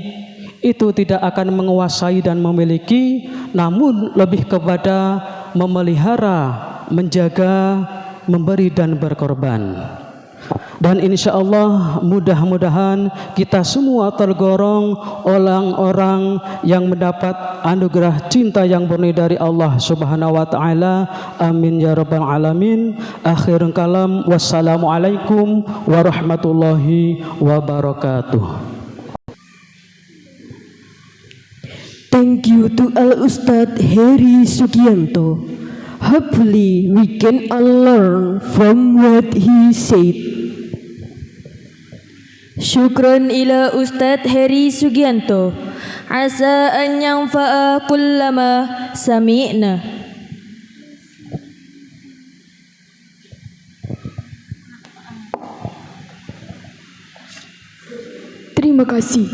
itu tidak akan menguasai dan memiliki, namun lebih kepada memelihara, menjaga, memberi dan berkorban. Dan insya Allah mudah-mudahan kita semua tergolong orang-orang yang mendapat anugerah cinta yang murni dari Allah Subhanahu wa taala. Amin ya rabbal alamin. Akhirul kalam, wassalamualaikum warahmatullahi wabarakatuh. Thank you to Al Ustadz Heri Sugianto. Hopefully we can all learn from what he said. Syukran ila Ustadz Heri Sugianto. Asa an yanfa'a kullama sami'na. Terima kasih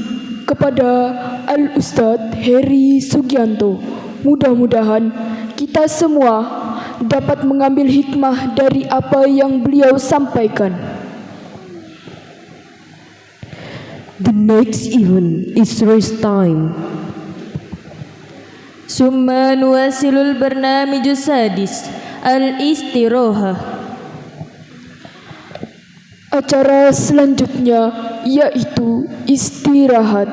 kepada Al Ustadz Heri Sugianto. Mudah-mudahan kita semua dapat mengambil hikmah dari apa yang beliau sampaikan. The next event is race time. Summa nuwasilul barnamijus sadis al-istiroha. Acara selanjutnya yaitu istirahat.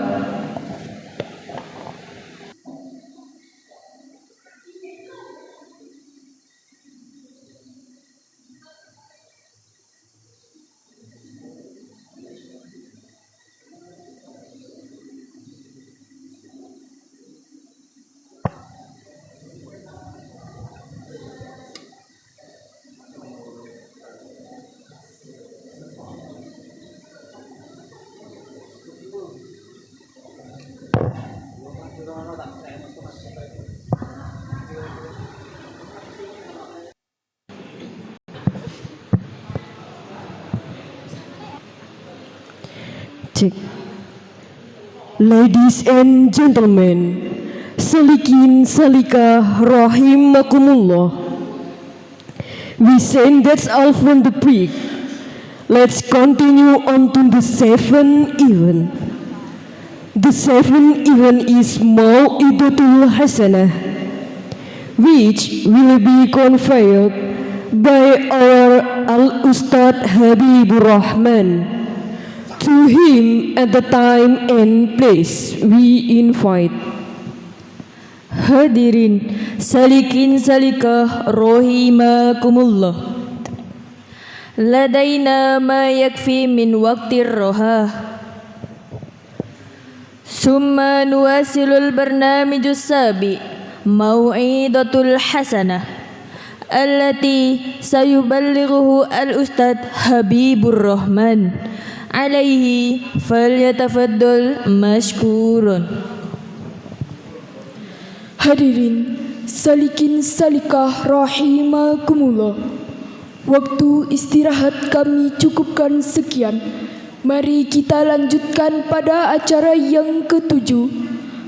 Cek. Ladies and gentlemen, salikin salikah rahimakumullah. We say that's all from the break. Let's continue on to the seventh event. The seventh event is Mau'idatul Hasanah, which will be conveyed by our Al-Ustadz Habibur Rahman. To him at the time and place we invite. Hadirin salikin salikah rahimakumullah. Ladaina ma yakfi min waqtir roha. Summa nuwasilul barnamijus sabi Mau'idatul Hasanah allati sayuballighuhu al-Ustadz Habibur Rahman. Alaihi falyatafaddal mashkurun. Hadirin salikin salikah rahimakumullah. Waktu istirahat kami cukupkan sekian. Mari kita lanjutkan pada acara yang ketujuh,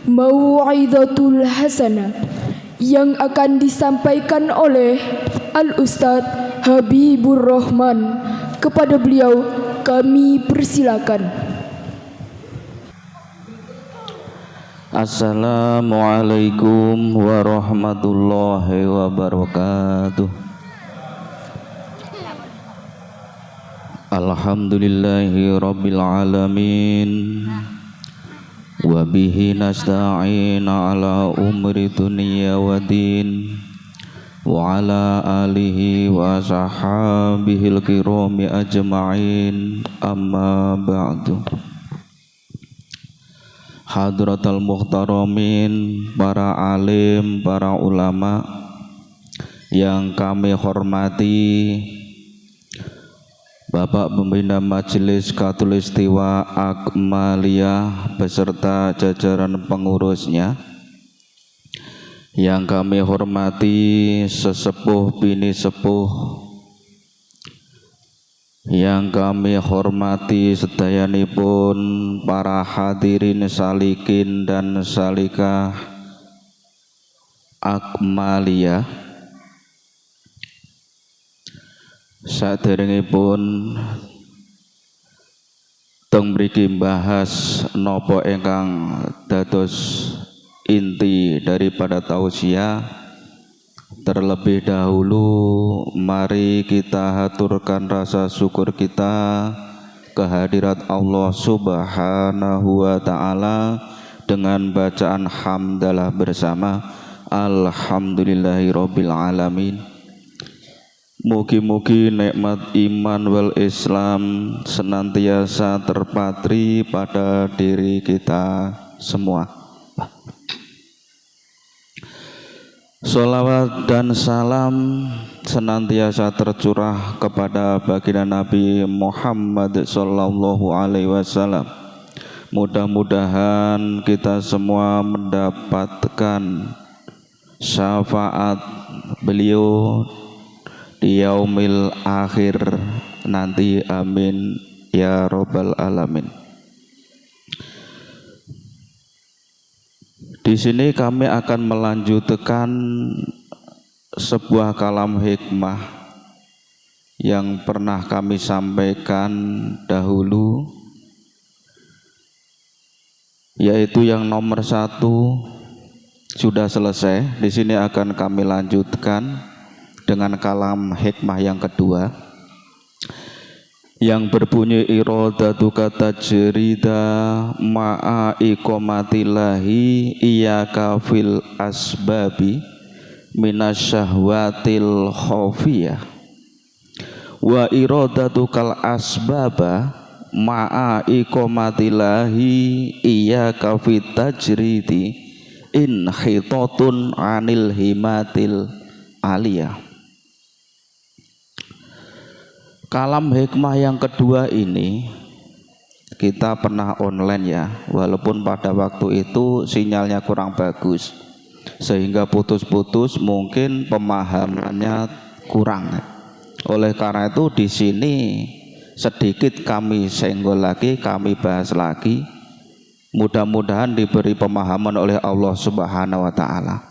Mau'idatul Hasanah, yang akan disampaikan oleh Al-Ustadz Habibur Rahman. Kepada beliau kami persilakan. Assalamualaikum warahmatullahi wabarakatuh. Alhamdulillahi rabbil alamin. Wa bihi nasta'in ala umri dunya wa din. Wa ala alihi wa sahabihil kirami ajma'in. Amma ba'du. hadratal muhtaramin, para alim, para ulama yang kami hormati, Bapak Pembina Majelis Khatulistiwa Akmaliyah beserta jajaran pengurusnya, yang kami hormati sesepuh bini sepuh, yang kami hormati sedayanipun para hadirin salikin dan salikah Akmaliyah. Saderengipun teng mriki bahas napa ingkang dados inti daripada tausiah, terlebih dahulu mari kita haturkan rasa syukur kita kehadirat Allah Subhanahu wa taala dengan bacaan hamdalah bersama alhamdulillahirabbil alamin. Mugi-mugi nikmat iman wal Islam senantiasa terpatri pada diri kita semua. Salawat dan salam senantiasa tercurah kepada baginda Nabi Muhammad sallallahu alaihi wasallam. Mudah-mudahan kita semua mendapatkan syafaat beliau di yaumil akhir nanti, amin ya robbal alamin. Di sini kami akan melanjutkan sebuah kalam hikmah yang pernah kami sampaikan dahulu, yaitu yang nomor 1 sudah selesai. Di sini akan kami lanjutkan dengan kalam hikmah yang kedua yang berbunyi iradatu kata jerida ma'a iqamatillahi iyyaka fil asbabi minasyahwatil khafiyah wa iradatu kal asbaba ma'a iqamatillahi iyyaka fit tajridi in khitatun anil himatil aliyah. Kalam hikmah yang kedua ini kita pernah online ya, walaupun pada waktu itu sinyalnya kurang bagus sehingga putus-putus, mungkin pemahamannya kurang. Oleh karena itu di sini sedikit kami senggol lagi, kami bahas lagi. Mudah-mudahan diberi pemahaman oleh Allah Subhanahu wa taala.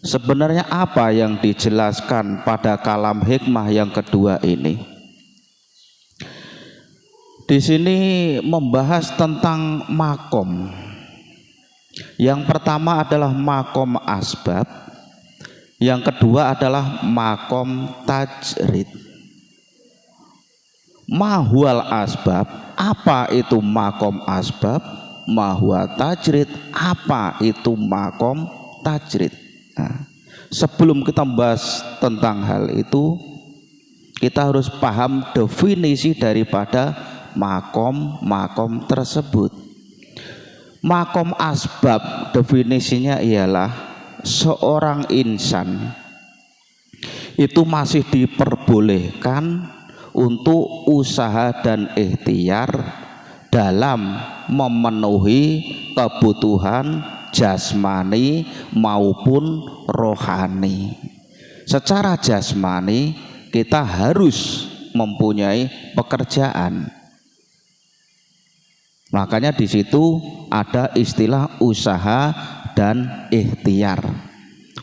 Sebenarnya apa yang dijelaskan pada kalam hikmah yang kedua ini? Di sini membahas tentang makom. Yang pertama adalah makom asbab, yang kedua adalah makom tajrid. Mahwal asbab, apa itu makom asbab? Mahwa tajrid, apa itu makom tajrid? Nah, sebelum kita membahas tentang hal itu, kita harus paham definisi daripada makom tersebut. Makom asbab definisinya ialah seorang insan itu masih diperbolehkan untuk usaha dan ikhtiar dalam memenuhi kebutuhan jasmani maupun rohani. Secara jasmani kita harus mempunyai pekerjaan. Makanya di situ ada istilah usaha dan ikhtiar.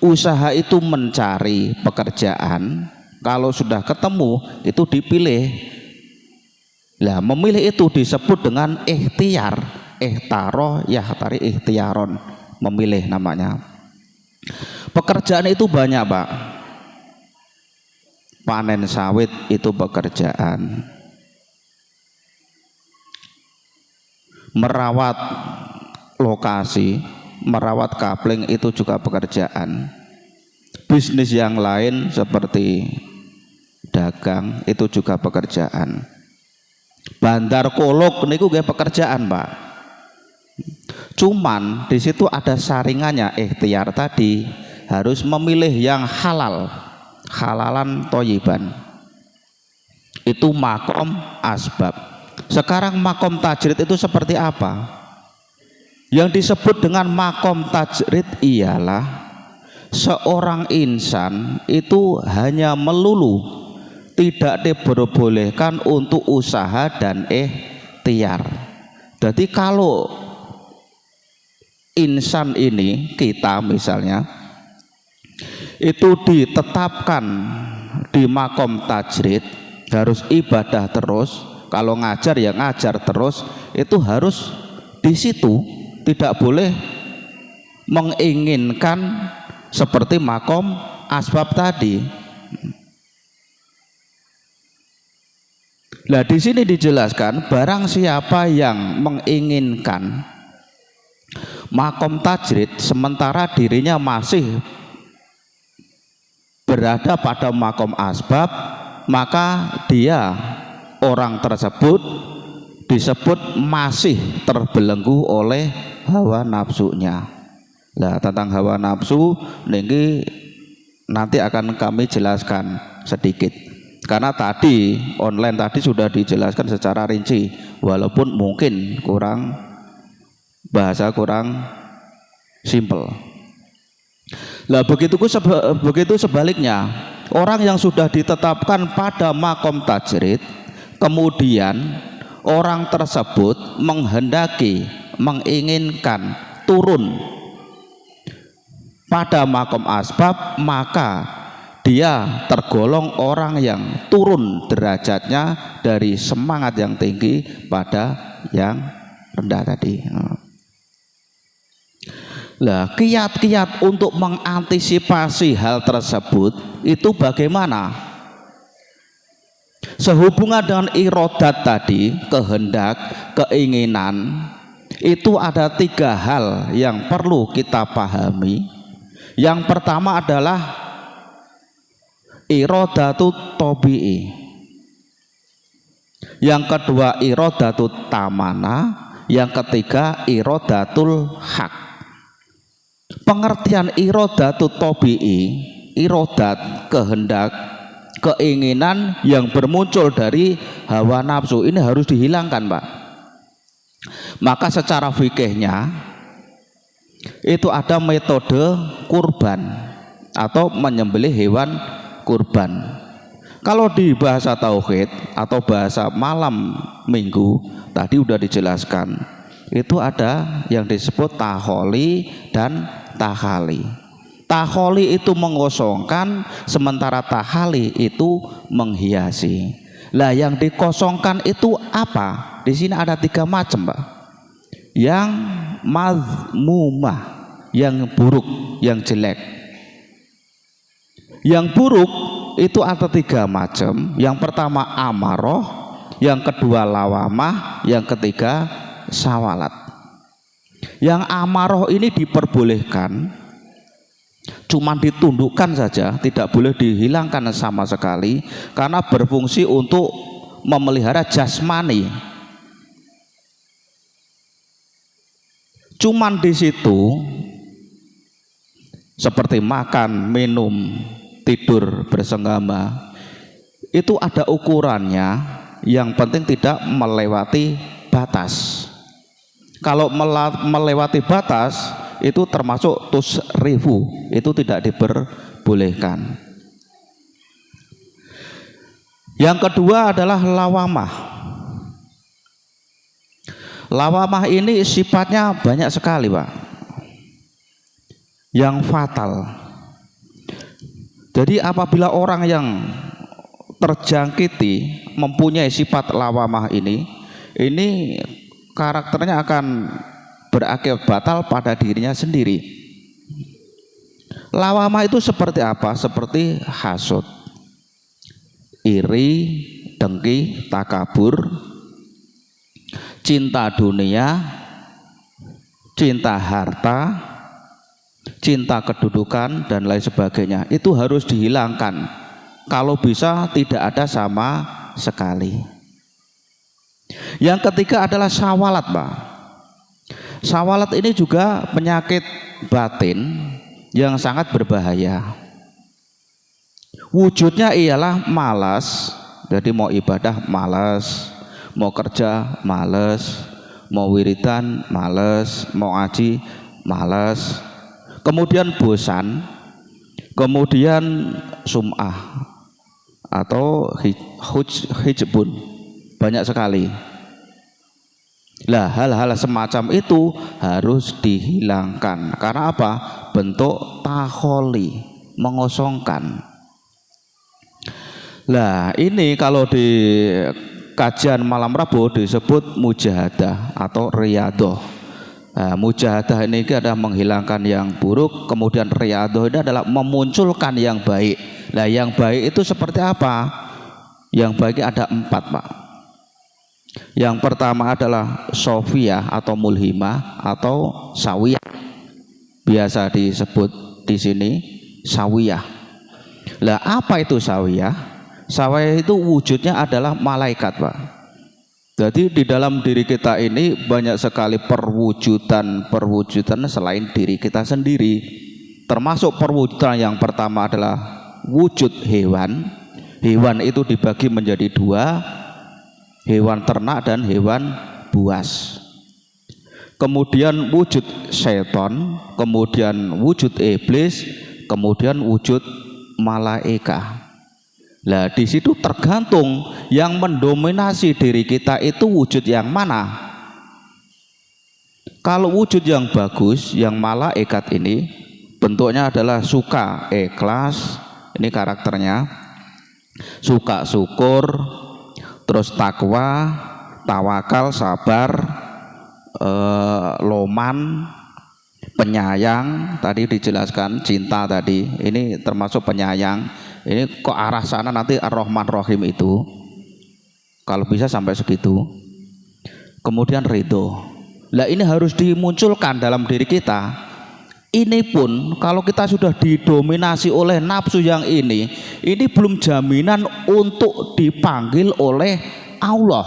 Usaha itu mencari pekerjaan, kalau sudah ketemu itu dipilih. Lah, memilih itu disebut dengan ikhtiar. Ikhtaro yahtari ikhtiaron, memilih namanya. Pekerjaan itu banyak, Pak. Panen sawit itu pekerjaan, merawat lokasi, merawat kapling itu juga pekerjaan. Bisnis yang lain seperti dagang itu juga pekerjaan. Bandar kolok niku nggih pekerjaan, Pak. Cuman di situ ada saringannya, ikhtiar tadi harus memilih yang halal, halalan thayyiban. Itu makom asbab. Sekarang makom tajrid itu seperti apa? Yang disebut dengan makom tajrid ialah seorang insan itu hanya melulu tidak diperbolehkan untuk usaha dan ikhtiar. Jadi kalau insan ini, kita misalnya, itu ditetapkan di makom tajrid, harus ibadah terus, kalau ngajar ya ngajar terus, itu harus di situ, tidak boleh menginginkan seperti makom asbab tadi. Nah, di sini dijelaskan barang siapa yang menginginkan makom tajrid sementara dirinya masih berada pada makom asbab, maka dia, orang tersebut disebut masih terbelenggu oleh hawa nafsunya. Nah, tentang hawa nafsu ini nanti akan kami jelaskan sedikit. Karena tadi online tadi sudah dijelaskan secara rinci, walaupun mungkin bahasa kurang simple. Lah begitu sebaliknya, orang yang sudah ditetapkan pada makom tajrid, kemudian orang tersebut menghendaki, menginginkan turun pada makom asbab, maka dia tergolong orang yang turun derajatnya dari semangat yang tinggi pada yang rendah tadi. Lah, kiat-kiat untuk mengantisipasi hal tersebut itu bagaimana? Sehubungan dengan irodat tadi, kehendak, keinginan, itu ada 3 hal yang perlu kita pahami. Yang pertama adalah irodatu tabi'i. Yang kedua irodatu tamana. Yang ketiga irodatul hak. Pengertian irodatu tabi'i, irodat, kehendak, keinginan yang bermuncul dari hawa nafsu, ini harus dihilangkan, Pak. Maka secara fikihnya itu ada metode kurban atau menyembelih hewan kurban. Kalau di bahasa tauhid atau bahasa malam minggu tadi udah dijelaskan, itu ada yang disebut taholi dan tahali. Taholi itu mengosongkan, sementara tahali itu menghiasi. Lah, yang dikosongkan itu apa? Di sini ada 3 macam, Pak. Yang mazmumah, yang buruk, yang jelek. Yang buruk itu ada 3 macam. Yang pertama amaroh, yang kedua lawamah, yang ketiga sawalat. Yang amaroh ini diperbolehkan, cuman ditundukkan saja, tidak boleh dihilangkan sama sekali, karena berfungsi untuk memelihara jasmani. Cuman di situ seperti makan, minum, tidur bersenggama, itu ada ukurannya, yang penting tidak melewati batas. Kalau melewati batas itu termasuk tusrifu, itu tidak diperbolehkan. Yang kedua adalah lawamah. Lawamah ini sifatnya banyak sekali, Pak, yang fatal. Jadi apabila orang yang terjangkiti mempunyai sifat lawamah ini karakternya akan berakibat batal pada dirinya sendiri. Lawamah itu seperti apa? Seperti hasud, iri, dengki, takabur, cinta dunia, cinta harta, cinta kedudukan, dan lain sebagainya. Itu harus dihilangkan. Kalau bisa tidak ada sama sekali. Yang ketiga adalah sawalat, Pak. Sawalat ini juga penyakit batin yang sangat berbahaya. Wujudnya ialah malas. Jadi mau ibadah malas, mau kerja malas, mau wiridan malas, mau ngaji malas. Kemudian bosan, kemudian sum'ah atau hijbun, banyak sekali. Lah hal-hal semacam itu harus dihilangkan. Karena apa? Bentuk takholi, mengosongkan. Lah ini kalau di kajian malam Rabu disebut mujahadah atau riyadhah. Nah, mujahadah ini adalah menghilangkan yang buruk, kemudian riyadhah ini adalah memunculkan yang baik. Nah yang baik itu seperti apa? Yang baik ada 4, Pak. Yang pertama adalah sofiyah atau mulhimah atau sawiyah. Biasa disebut di sini sawiyah. Lah apa itu sawiyah? Sawiyah itu wujudnya adalah malaikat, Pak. Jadi di dalam diri kita ini banyak sekali perwujudan selain diri kita sendiri. Termasuk perwujudan yang pertama adalah wujud hewan. Hewan itu dibagi menjadi 2. Hewan ternak dan hewan buas. Kemudian wujud seton, kemudian wujud iblis, kemudian wujud malaika. Lah di situ tergantung yang mendominasi diri kita itu wujud yang mana. Kalau wujud yang bagus, yang malaikat ini bentuknya adalah suka, ikhlas, ini karakternya. Suka, syukur, terus takwa, tawakal, sabar, loman, penyayang, tadi dijelaskan cinta tadi, ini termasuk penyayang. Ini kok arah sana nanti Ar-Rahman Rahim itu, kalau bisa sampai segitu. Kemudian ridho. Lah ini harus dimunculkan dalam diri kita. Ini pun kalau kita sudah didominasi oleh nafsu yang ini belum jaminan untuk dipanggil oleh Allah.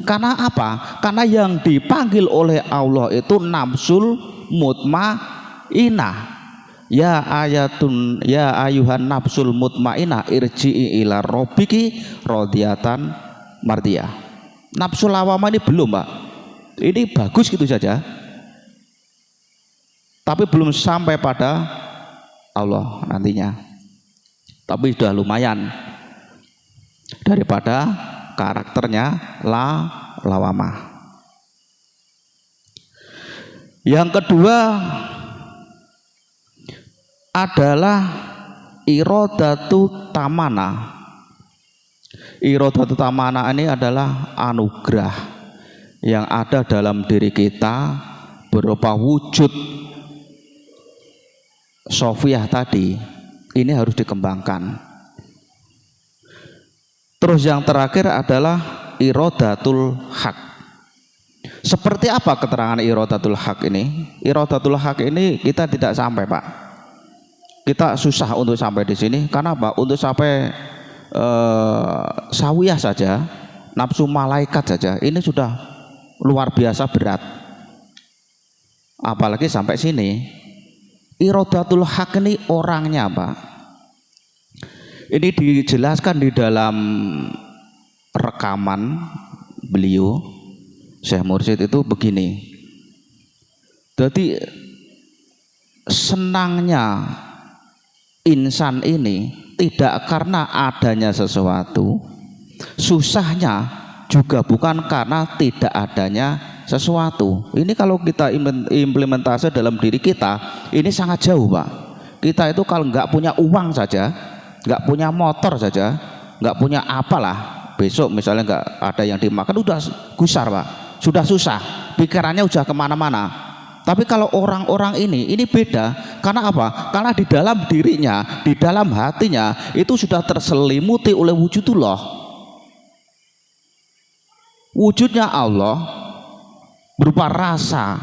Karena apa? Karena yang dipanggil oleh Allah itu nafsul mutmainnah. Ya ayuhan nafsul mutmainnah irji'i ila rabbiki radiyatan mardiyah. Nafsu lawamah ini belum, Pak. Ini bagus gitu saja, tapi belum sampai pada Allah nantinya. Tapi sudah lumayan daripada karakternya lawamah. Yang kedua adalah irodatu tamana. Irodatu tamana ini adalah anugerah yang ada dalam diri kita berupa wujud sofiyah tadi. Ini harus dikembangkan. Terus yang terakhir adalah irodatul haq. Seperti apa keterangan irodatul haq ini? Irodatul haq ini kita tidak sampai, Pak. Kita susah untuk sampai di sini. Karena apa? Untuk sampai sawiyah saja, nafsu malaikat saja, ini sudah luar biasa berat. Apalagi sampai sini. Irodatul haq ini orangnya, Pak. Ini dijelaskan di dalam rekaman beliau Syekh Mursyid itu begini. Jadi senangnya insan ini tidak karena adanya sesuatu, susahnya juga bukan karena tidak adanya sesuatu. Ini kalau kita implementasi dalam diri kita, ini sangat jauh, Pak. Kita itu kalau nggak punya uang saja, nggak punya motor saja, nggak punya apalah, besok misalnya nggak ada yang dimakan, udah gusar, Pak. Sudah susah, pikirannya udah kemana-mana. Tapi kalau orang-orang ini beda. Karena apa? Karena di dalam dirinya, di dalam hatinya itu sudah terselimuti oleh wujudullah. Wujudnya Allah berupa rasa,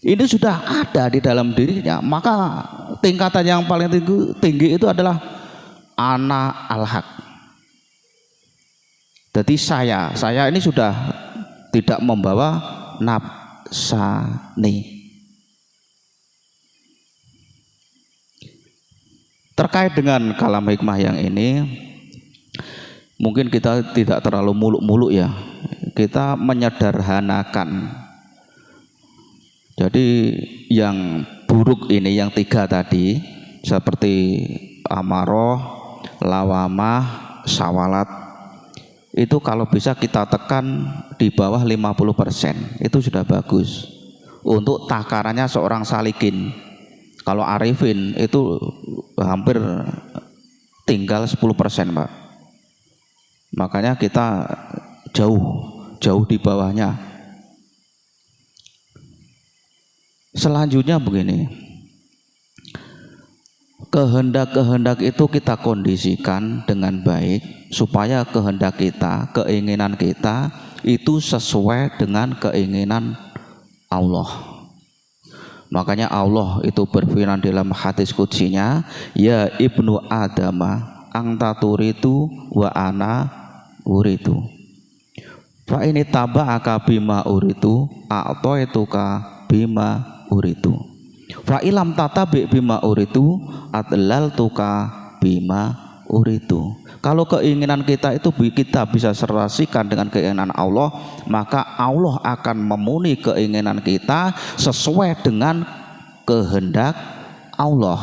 ini sudah ada di dalam dirinya. Maka tingkatan yang paling tinggi itu adalah ana al-haq. Jadi saya ini sudah tidak membawa rasane. Terkait dengan kalam hikmah yang ini, mungkin kita tidak terlalu muluk-muluk ya. Kita menyederhanakan. Jadi yang buruk ini, yang 3 tadi, seperti amaroh, lawamah, sawalat, itu kalau bisa kita tekan di bawah 50%, itu sudah bagus. Untuk takarannya seorang salikin. Kalau arifin itu hampir tinggal 10%, Pak. Makanya kita jauh di bawahnya. Selanjutnya begini, kehendak-kehendak itu kita kondisikan dengan baik supaya kehendak kita, keinginan kita itu sesuai dengan keinginan Allah. Makanya Allah itu berfirman dalam hadis qudsinya, ya ibnu adama anta turitu wa ana uritu. Fa ini taba'aka bima uritu a'taituka bima uritu. Fa ilam tatabi bima uritu adlaltuka bima uritu. Kalau keinginan kita itu kita bisa serasikan dengan keinginan Allah, maka Allah akan memenuhi keinginan kita sesuai dengan kehendak Allah.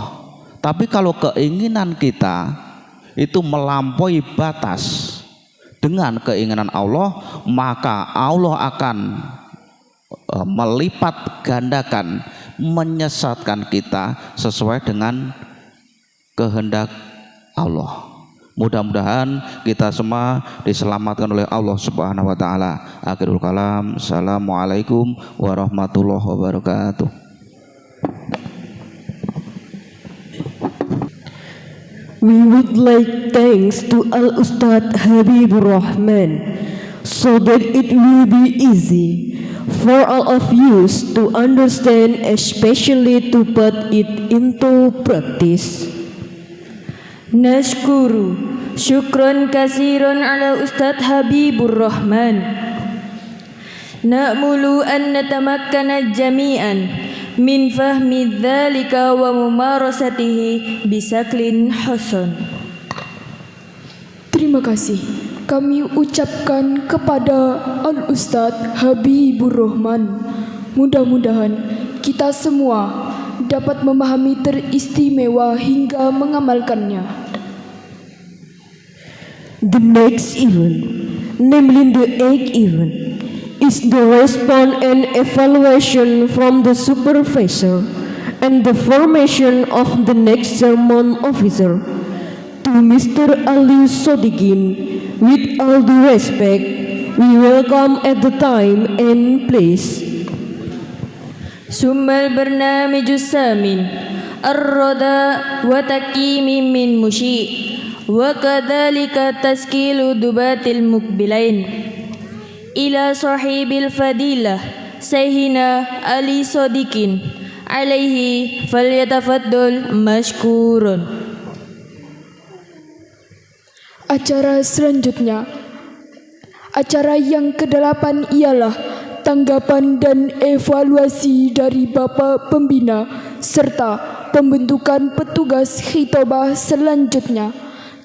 Tapi kalau keinginan kita itu melampaui batas dengan keinginan Allah, maka Allah akan melipat gandakan, menyesatkan kita sesuai dengan kehendak Allah. Mudah-mudahan kita semua diselamatkan oleh Allah Subhanahu wa taala. Akhirul kalam. Assalamualaikum warahmatullahi wabarakatuh. We would like thanks to Al Ustad Habibur Rahman, so that it will be easy for all of you to understand, especially to put it into practice. Nashkuru syukran kasiran ala Ustadz Habibur Rahman. Na'mulu an natamakkana jami'an min fahmi dzalika wa mumarasatihi bisaklin hasan. Terima kasih kami ucapkan kepada Al-Ustadz Habibur Rahman. Mudah-mudahan kita semua dapat memahami teristimewa hingga mengamalkannya. The next event, namely the 8th event, is the response and evaluation from the supervisor and the formation of the next sermon officer. To Mr. Ali Sodikin, with all due respect, we welcome at the time and place. Summal barnamijus samin ar-rada wa takimi min mushi wa kadzalika taskilu dubatil mukbilain ila sahibil fadilah Sayyidina Ali Sodikin alaihi falyatafaddal mashkurun. Acara selanjutnya, acara yang ke-8 ialah tanggapan dan evaluasi dari Bapak Pembina serta pembentukan petugas khitobah selanjutnya.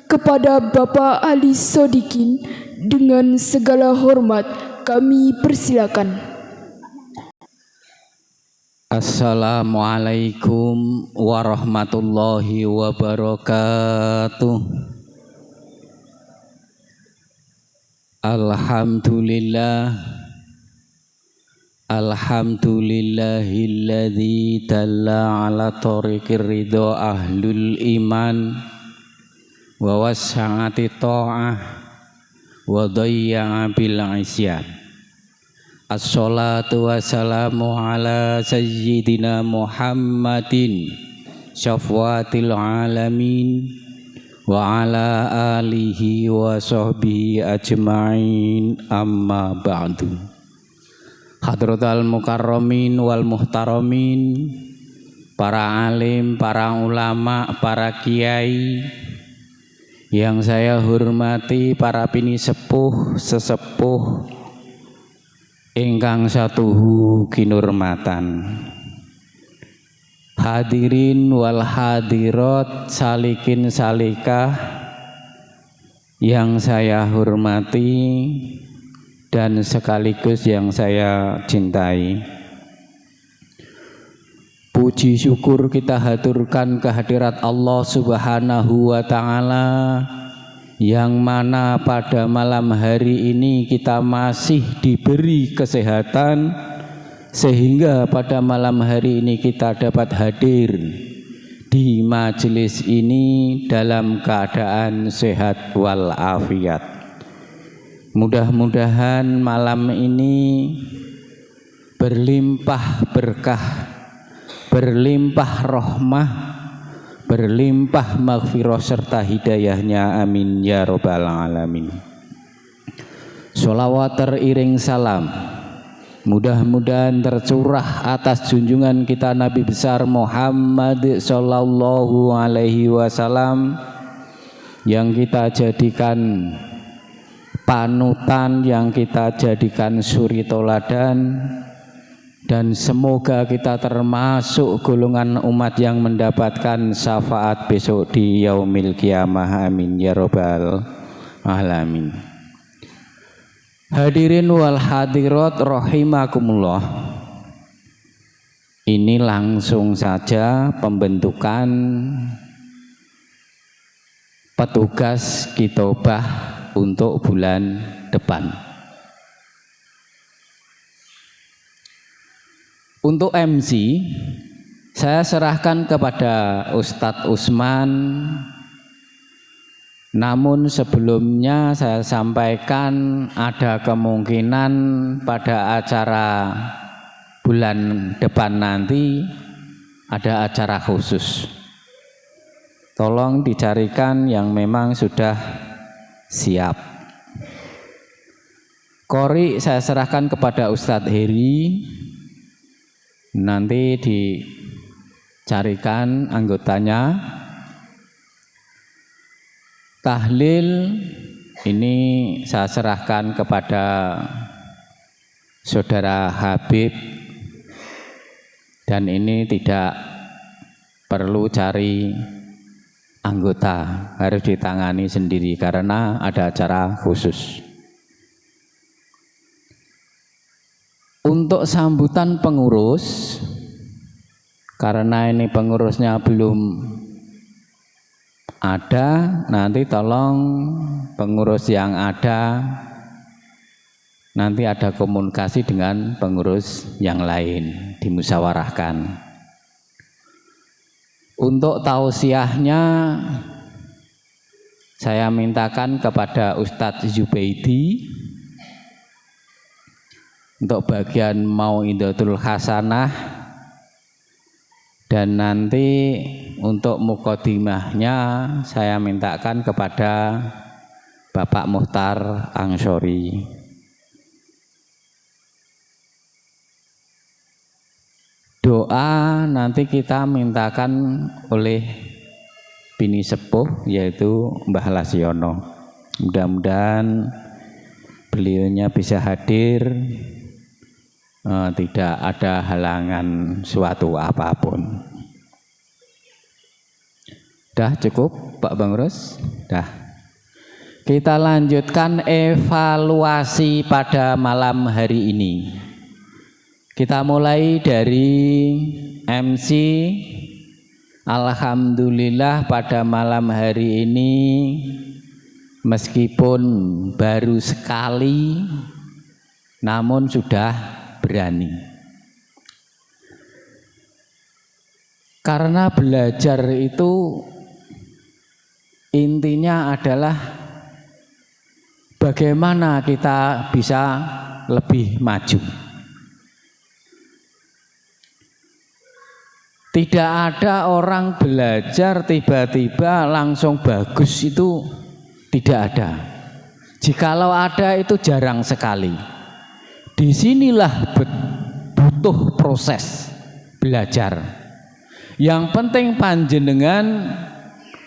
Kepada Bapak Ali Sodikin, dengan segala hormat kami persilakan. Assalamualaikum warahmatullahi wabarakatuh. Alhamdulillahilladzi dalla ala tariqir ridha ahlul iman wa wasa'ati ta'ah wa dayya'a bil isyan. Assalatu wassalamu ala sayyidina Muhammadin syafwatil alamin wa ala alihi wa sahbihi ajma'in, amma ba'du. Hadratal mukarramin wal muhtaramin, para alim, para ulama, para kiai yang saya hormati, para pini sepuh, sesepuh, ingkang satuhu kinurmatan, hadirin wal hadirat salikin salikah yang saya hormati dan sekaligus yang saya cintai. Puji syukur kita haturkan kehadirat Allah Subhanahu wa Ta'ala, yang mana pada malam hari ini kita masih diberi kesehatan, sehingga pada malam hari ini kita dapat hadir di majelis ini dalam keadaan sehat walafiat. Mudah-mudahan malam ini berlimpah berkah, berlimpah rahmah, berlimpah maghfirah serta hidayahnya, amin ya rabbal alamin. Sholawat teriring salam mudah-mudahan tercurah atas junjungan kita Nabi besar Muhammad sallallahu alaihi wasallam, yang kita jadikan panutan, yang kita jadikan suri toladan, dan semoga kita termasuk golongan umat yang mendapatkan syafaat besok di yaumil qiyamah, amin ya rabbal alamin. Hadirin wal hadirat rahimakumullah, ini langsung saja pembentukan petugas kitobah untuk bulan depan. Untuk MC saya serahkan kepada Ustadz Usman, namun sebelumnya saya sampaikan ada kemungkinan pada acara bulan depan nanti ada acara khusus. Tolong dicarikan yang memang sudah siap. Qori saya serahkan kepada Ustadz Heri, nanti dicarikan anggotanya. Tahlil ini saya serahkan kepada Saudara Habib, dan ini tidak perlu cari anggota, harus ditangani sendiri karena ada acara khusus. Untuk sambutan pengurus, karena ini pengurusnya belum ada, nanti tolong pengurus yang ada nanti ada komunikasi dengan pengurus yang lain, dimusyawarahkan. Untuk tausiahnya saya mintakan kepada Ustadz Zubaidi. Untuk bagian Mau'idatul Hasanah, dan nanti untuk muqaddimahnya saya mintakan kepada Bapak Muhtar Ansori. Doa nanti kita mintakan oleh bini sepuh yaitu Mbah Lasiono. Mudah-mudahan beliaunya bisa hadir, tidak ada halangan suatu apapun. Dah cukup Pak Bangros? Dah. Kita lanjutkan evaluasi pada malam hari ini. Kita mulai dari MC. Alhamdulillah pada malam hari ini meskipun baru sekali namun sudah berani. Karena belajar itu intinya adalah bagaimana kita bisa lebih maju. Tidak ada orang belajar tiba-tiba langsung bagus, itu tidak ada. Jikalau ada itu jarang sekali. Disinilah butuh proses belajar. Yang penting panjenengan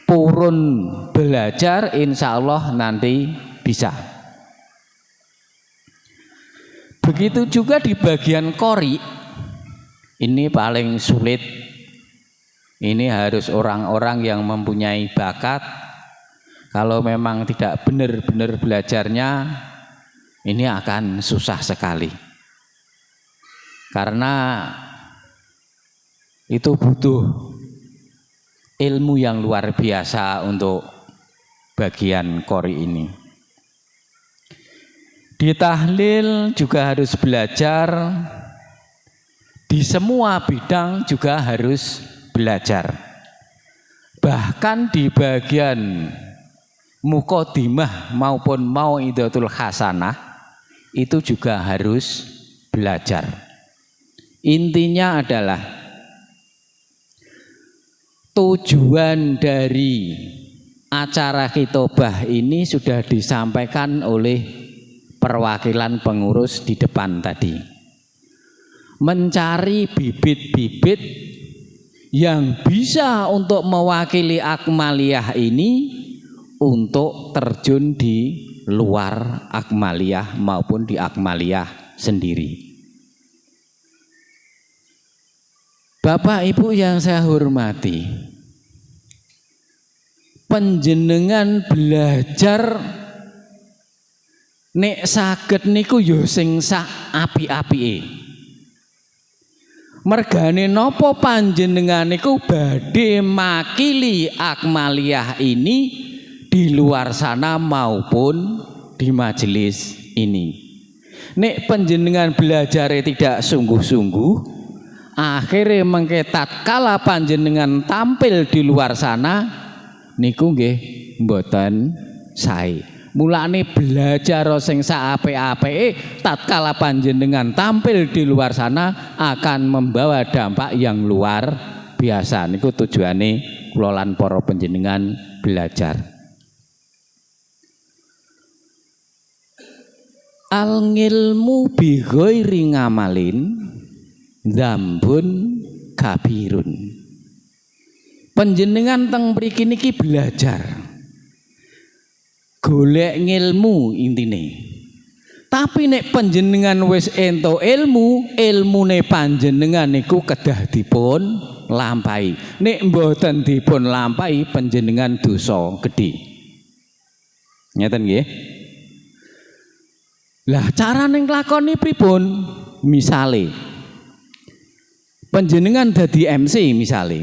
purun belajar, insya Allah nanti bisa. Begitu juga di bagian qori, ini paling sulit. Ini harus orang-orang yang mempunyai bakat. Kalau memang tidak benar-benar belajarnya, ini akan susah sekali. Karena itu butuh ilmu yang luar biasa untuk bagian qori ini. Di tahlil juga harus belajar, di semua bidang juga harus belajar. Bahkan di bagian muqaddimah maupun mau'idatul hasanah itu juga harus belajar. Intinya adalah tujuan dari acara khitobah ini sudah disampaikan oleh perwakilan pengurus di depan tadi. Mencari bibit-bibit yang bisa untuk mewakili akmaliyah ini untuk terjun di luar akmaliyah maupun di akmaliyah sendiri. Bapak Ibu yang saya hormati, panjenengan belajar nek saged niku yo sing sak api-apike. Mergane napa panjenengan niku badhe makili akmaliyah ini di luar sana maupun di majelis ini. Nek panjenengan belajar tidak sungguh-sungguh, akhirnya mengke tatkala panjenengan tampil di luar sana niku nggih mboten sae. Mulane belajar sing saapik-apike tatkala panjenengan tampil di luar sana akan membawa dampak yang luar biasa. Niku tujuane kula lan para panjenengan belajar. Al ngilmu bi ghairi ngamalin dzambun kabirun. Panjenengan teng mriki niki belajar golek ngilmu intine. Tapi nek panjenengan wis ento ilmu, ilmune panjenengan niku kedah dipun lampahi. Nek mboten dipun lampahi panjenengan dosa gedhe. Ngeten nggih? Lah carane nglakoni pripun? Misale panjenengan dadi MC misale.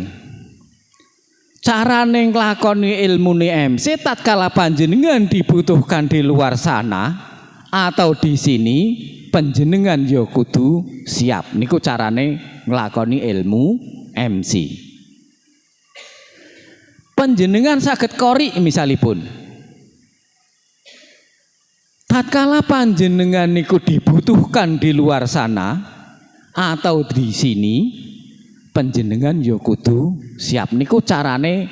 Carane nglakoni ilmune MC tatkala panjenengan dibutuhkan di luar sana atau di sini panjenengan ya kudu siap. Niku carane nglakoni ilmu MC. Panjenengan saged qori misalipun. Tatkala panjenengan niku dibutuhkan di luar sana atau di sini panjenengan ya kudu siap. Niku carane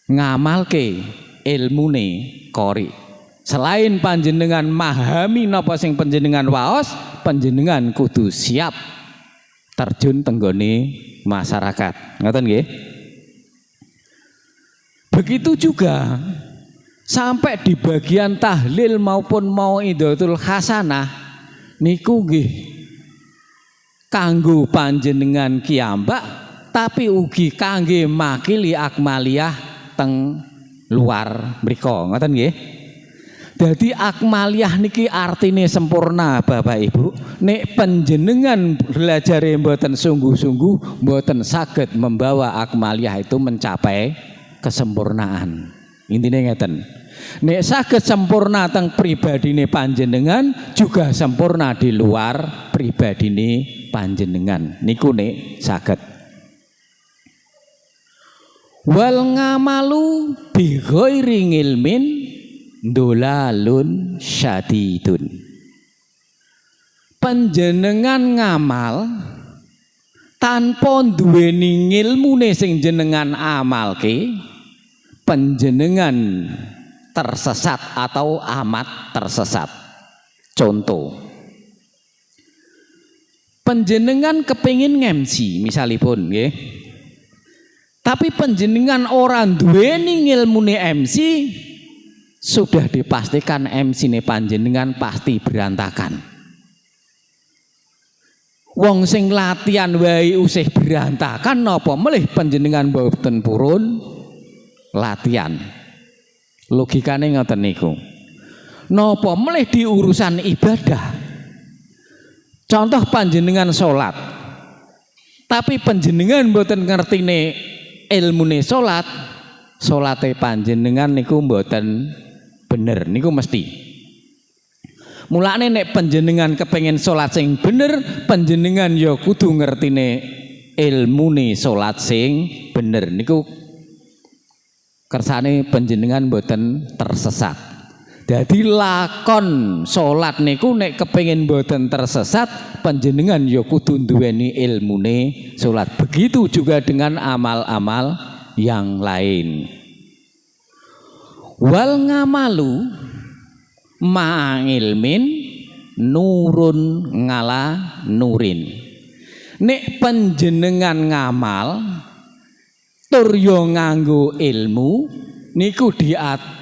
ngamalke ilmune qori. Selain panjenengan memahami napa sing panjenengan waos, panjenengan kudu siap terjun tenggone masyarakat. Ngoten nggih? Begitu juga sampai di bagian tahlil maupun mau'idatul hasanah niku nggih kanggo panjenengan kiyambak tapi ugi kangge makili akmaliyah teng luar mriko. Ngoten nggih? Dadi akmaliyah niki artine sempurna Bapak Ibu. Nek panjenengan belajare mboten sungguh-sungguh mboten saged membawa akmaliyah itu mencapai kesempurnaan. Intine ngeten. Nek saged sempurna teng pribadine panjenengan juga sempurna di luar pribadine panjenengan. Niku nek saged. Wal ngamalu bi ghairi ilmin dolalun syadidun. Panjenengan ngamal tanpa duweni ngilmune sing jenengan amalke, panjenengan tersesat atau amat tersesat. Contoh, panjenengan kepingin ngemsi misalipun nggih. Tapi panjenengan orang duweni ngilmune MC, sudah dipastikan MC-ne panjenengan pasti berantakan. Wong sing latihan wae usih berantakan napa melih panjenengan mboten purun latihan. Logikane ngoten niku. Napa melih di urusan ibadah. Contoh panjenengan salat. Tapi panjenengan mboten ngertine ilmune salat, salate panjenengan niku mboten bener niku mesti. Mulane nek panjenengan kepengin salat sing bener, panjenengan ya kudu ngertine ilmune salat sing bener niku kersane panjenengan mboten tersesat. Jadi lakon salat niku nek kepengin mboten tersesat, panjenengan ya kudu duweni ilmune salat. Begitu juga dengan amal-amal yang lain. Wal ngamalu ma'ilmin nurun ngala nurin. Nek panjenengan ngamal tur yo nganggo ilmu niku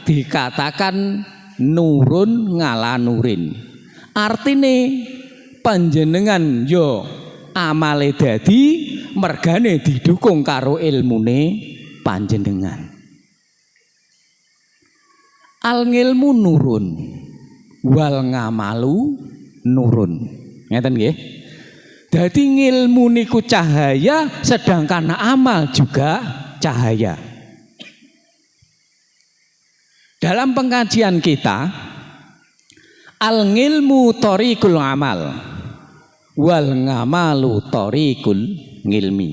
dikatakan nurun ngala nurin. Artine panjenengan yo amale dadi mergane didukung karo ilmune panjenengan. Al ngilmu nurun wal ngamalu nurun. Ngeten nggih. Dadi ngilmu niku cahaya sedangkan amal juga cahaya. Dalam pengajian kita al ngilmu thariqul amal wal ngamalu thariqul ngilmi.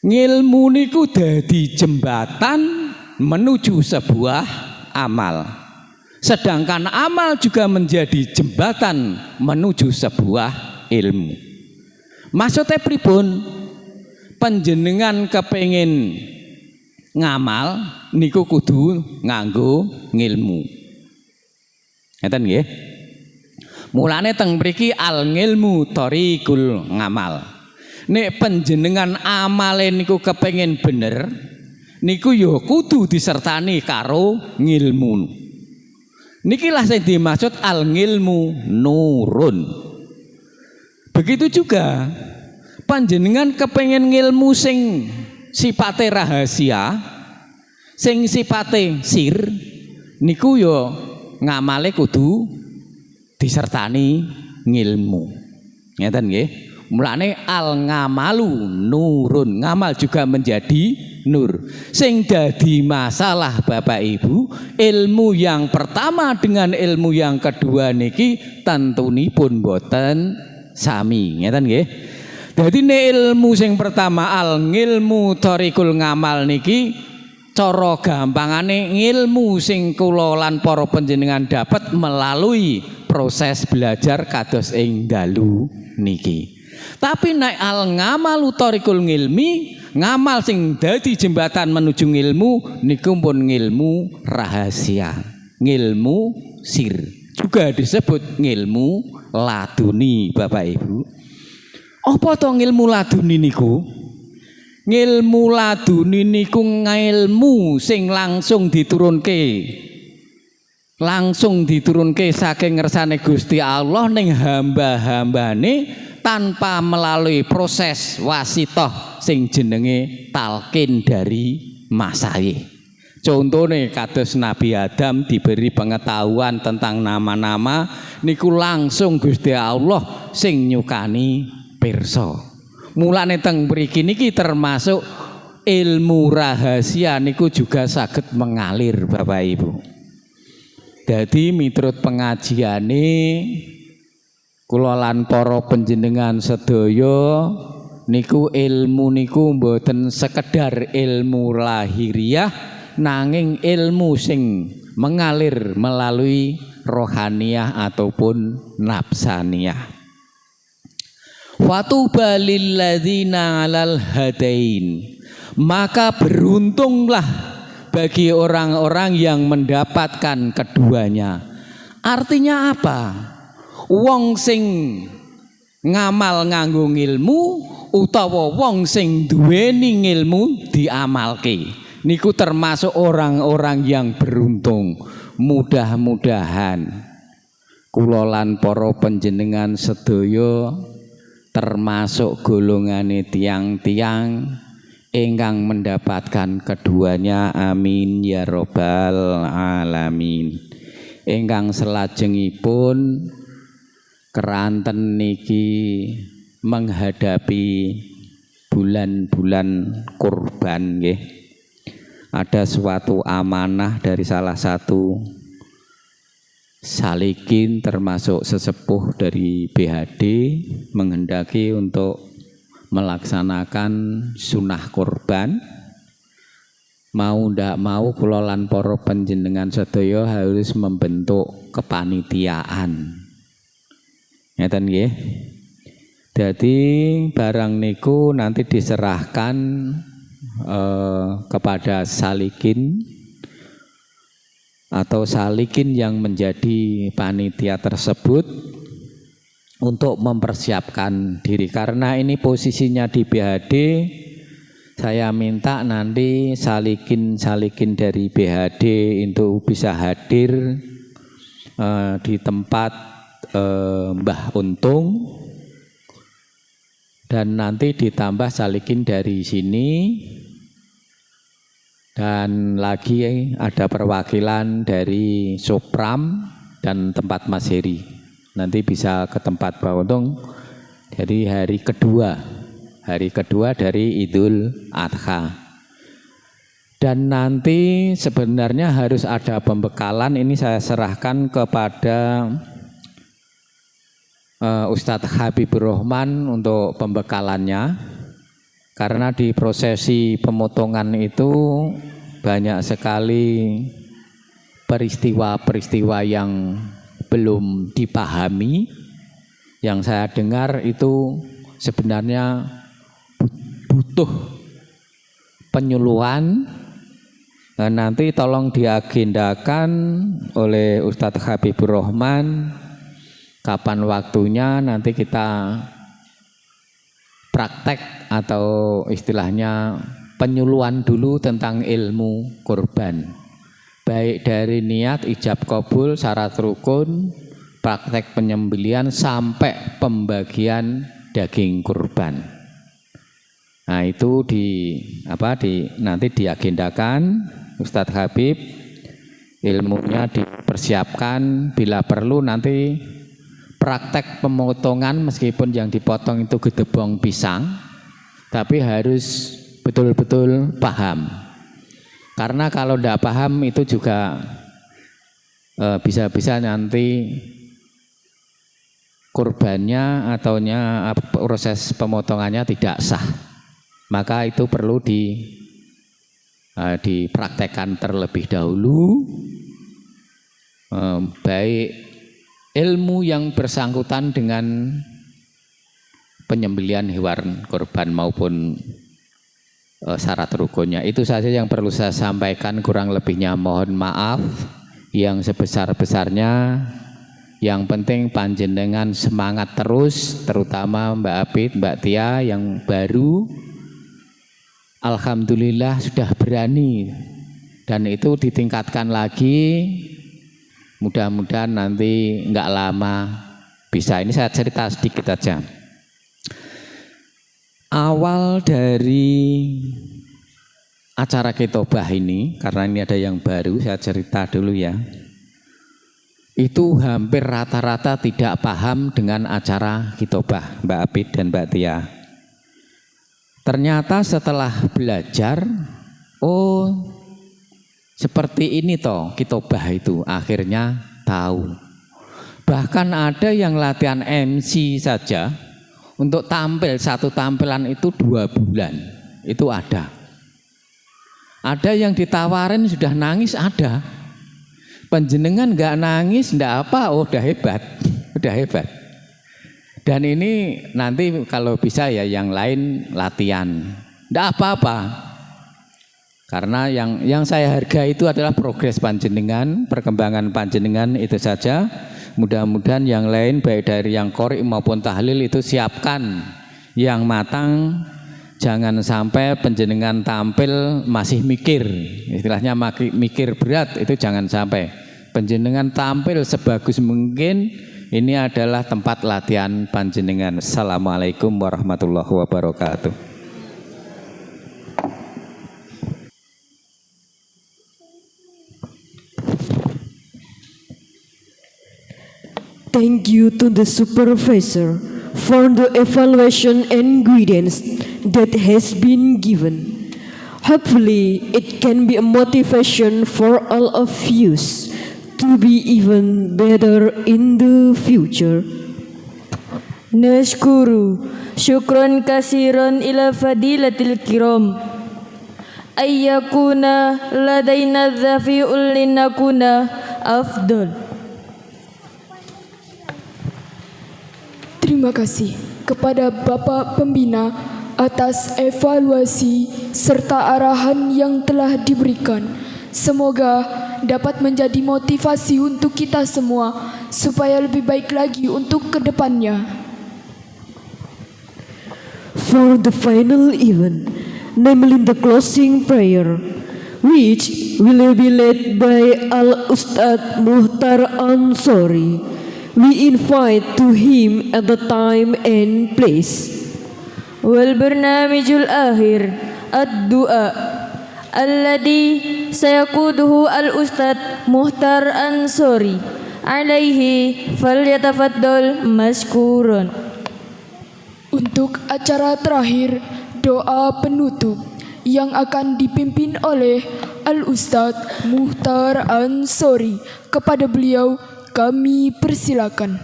Ngilmu niku dadi jembatan menuju sebuah amal. Sedangkan amal juga menjadi jembatan menuju sebuah ilmu. Maksudnya pripun? Panjenengan kepengin ngamal niku kudu nganggo ngilmu. Ngeten nggih? Mulane teng mriki al ngilmu thariqul ngamal. Nek panjenengan amale niku kepengin bener, niku ya kudu disertani karo ngilmu. Nikilah yang dimaksud al ngilmu nurun. Begitu juga panjenengan kepengen ngilmu sing sipate rahasia, sing sipate sir, niku yo ngamale kudu disertani ngilmu. Ngeten nggih. Mulane al ngamalu nurun, ngamal juga menjadi nur. Sing dadi masalah Bapak Ibu, ilmu yang pertama dengan ilmu yang kedua niki tentunipun boten sami. Ngeten nggih. Dadi nek ilmu sing pertama al ngilmu thariqul ngamal niki cara gampangane ngilmu sing kula lan para panjenengan dapat melalui proses belajar kados ing dalu niki. Tapi nek al ngamalu thariqul ngilmi, ngamal sing dadi jembatan menuju ngilmu niku pun ngilmu rahasia, ngilmu sir. Juga disebut ngilmu laduni Bapak Ibu. Apa to ngilmu laduni niku? Ngilmu laduni niku ngilmu sing langsung diturunke saking ngersane Gusti Allah ning hamba-hambane tanpa melalui proses wasitoh sing jenenge talqin dari masaih. Contohnya kados Nabi Adam diberi pengetahuan tentang nama-nama niku langsung Gusti Allah sing nyukani pirsa. Mulane teng mriki niki termasuk ilmu rahasia niku juga saged mengalir Bapak Ibu. Jadi miturut pengajiane kula lan para panjenengan sedaya niku ilmu niku mboten sekedar ilmu lahiriah nanging ilmu sing mengalir melalui rohaniah ataupun nafsaniyah. Fatuba lilladzina 'alal hadain, maka beruntunglah bagi orang-orang yang mendapatkan keduanya. Artinya apa? Wong sing ngamal nganggo ngilmu utawa wong sing duweni ngilmu diamalke niku termasuk orang-orang yang beruntung. Mudah-mudahan kula lan para panjenengan sedaya termasuk golongane tiang-tiang ingkang mendapatkan keduanya, amin ya robbal alamin. Ingkang selajengipun keranten niki menghadapi bulan-bulan kurban nggih. Ada suatu amanah dari salah satu salikin termasuk sesepuh dari BHD menghendaki untuk melaksanakan sunnah kurban. Mau ndak mau kula lan para panjenengan sedaya harus membentuk kepanitiaan. Ngeten nggih. Jadi barang niku nanti diserahkan kepada salikin atau salikin yang menjadi panitia tersebut untuk mempersiapkan diri. Karena ini posisinya di BHD, saya minta nanti salikin dari BHD itu bisa hadir di tempat Mbah Untung, dan nanti ditambah salikin dari sini, dan lagi ada perwakilan dari Sopram dan tempat Mas Heri. Nanti bisa ke tempat Mbah Untung. Jadi hari kedua dari Idul Adha. Dan nanti sebenarnya harus ada pembekalan. Ini saya serahkan kepada Ustadz Habibur Rahman untuk pembekalannya, karena di prosesi pemotongan itu banyak sekali peristiwa-peristiwa yang belum dipahami. Yang saya dengar itu sebenarnya butuh penyuluhan. Nah, nanti tolong diagendakan oleh Ustadz Habibur Rahman kapan waktunya, nanti kita praktek atau istilahnya penyuluhan dulu tentang ilmu kurban, baik dari niat, ijab kabul, syarat rukun, praktek penyembelihan sampai pembagian daging kurban. Nah, itu nanti diagendakan Ustadz Habib, ilmunya dipersiapkan, bila perlu nanti praktek pemotongan meskipun yang dipotong itu gedebong pisang, tapi harus betul-betul paham. Karena kalau tidak paham itu juga bisa-bisa nanti kurbannya atau proses pemotongannya tidak sah. Maka itu perlu dipraktekkan terlebih dahulu, baik ilmu yang bersangkutan dengan penyembelihan hewan kurban maupun syarat rukunnya. Itu saja yang perlu saya sampaikan, kurang lebihnya mohon maaf yang sebesar-besarnya. Yang penting panjenengan semangat terus, terutama Mbak Apit, Mbak Tia yang baru. Alhamdulillah sudah berani, dan itu ditingkatkan lagi. Mudah-mudahan nanti enggak lama bisa. Ini saya cerita sedikit aja. Awal dari acara Ketobah ini, karena ini ada yang baru, saya cerita dulu ya. Itu hampir rata-rata tidak paham dengan acara Ketobah, Mbak Apit dan Mbak Tia. Ternyata setelah belajar, oh seperti ini toh Ketobah itu, akhirnya tahu. Bahkan ada yang latihan MC saja untuk tampil, satu tampilan itu 2 bulan, itu ada. Ada yang ditawarin sudah nangis, ada. Panjenengan nggak nangis, ndak apa, oh udah hebat, udah hebat. Dan ini nanti kalau bisa ya yang lain latihan, ndak apa-apa. Karena yang saya hargai itu adalah progres panjenengan, perkembangan panjenengan, itu saja. Mudah-mudahan yang lain baik dari yang qori maupun tahlil itu siapkan yang matang. Jangan sampai panjenengan tampil masih mikir, istilahnya mikir berat, itu jangan sampai. Panjenengan tampil sebagus mungkin, Ini adalah tempat latihan panjenengan. Assalamualaikum warahmatullahi wabarakatuh. Thank you to the supervisor for the evaluation and guidance that has been given. Hopefully, it can be a motivation for all of you to be even better in the future. Nashkuru syukran kasiran ila fadilatil kiram ayyakuna ladaina dhafi'ul linakuna afdal. Terima kasih kepada Bapak Pembina atas evaluasi serta arahan yang telah diberikan. Semoga dapat menjadi motivasi untuk kita semua supaya lebih baik lagi untuk kedepannya. For the final event, namely the closing prayer, which will be led by Al-Ustadz Muhtar Ansori, we invite to him at the time and place. Wal barnamijul akhir ad-du'a alladhi sayaquduhu al-Ustadz Muhtar Ansori alaihi falyatafaddal mashkuran. Untuk acara terakhir, doa penutup yang akan dipimpin oleh Al-Ustadz Muhtar Ansori. Kepada beliau kami persilakan.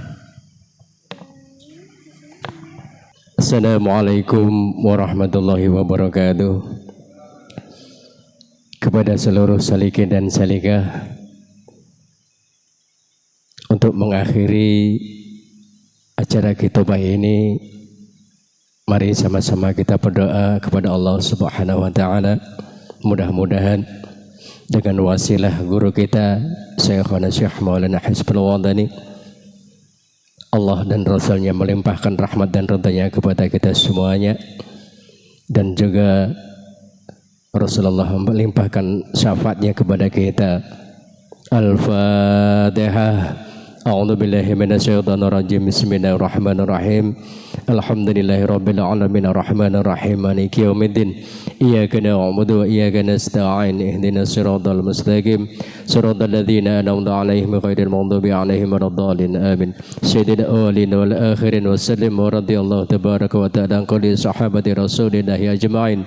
Assalamualaikum warahmatullahi wabarakatuh. Kepada seluruh salikin dan salikah, untuk mengakhiri acara khitbah ini, mari sama-sama kita berdoa kepada Allah Subhanahu wa taala. Mudah-mudahan dengan wasilah guru kita Syekhana Syekh Maulana Hizbul Wadani, Allah dan Rasulnya melimpahkan rahmat dan ridhanya kepada kita semuanya, dan juga Rasulullah melimpahkan syafaatnya kepada kita. Al-Fatihah. A'udzu billahi minasyaitonir rajim. Bismillahirrahmanirrahim. Alhamdulillahirabbil alamin arrahmanir rahim maliki yaumiddin. Iyyaka na'budu wa iyyaka nasta'in. Ihdinas siratal mustaqim. Siratal ladzina an'amta 'alaihim ghairil maghdubi 'alaihim waladdallin. Amin. Sayyidil awwalin wal akhirin wa sallim wa radhiyallahu tabaraka wa ta'ala an kulli sahabati Rasulillah ajma'in.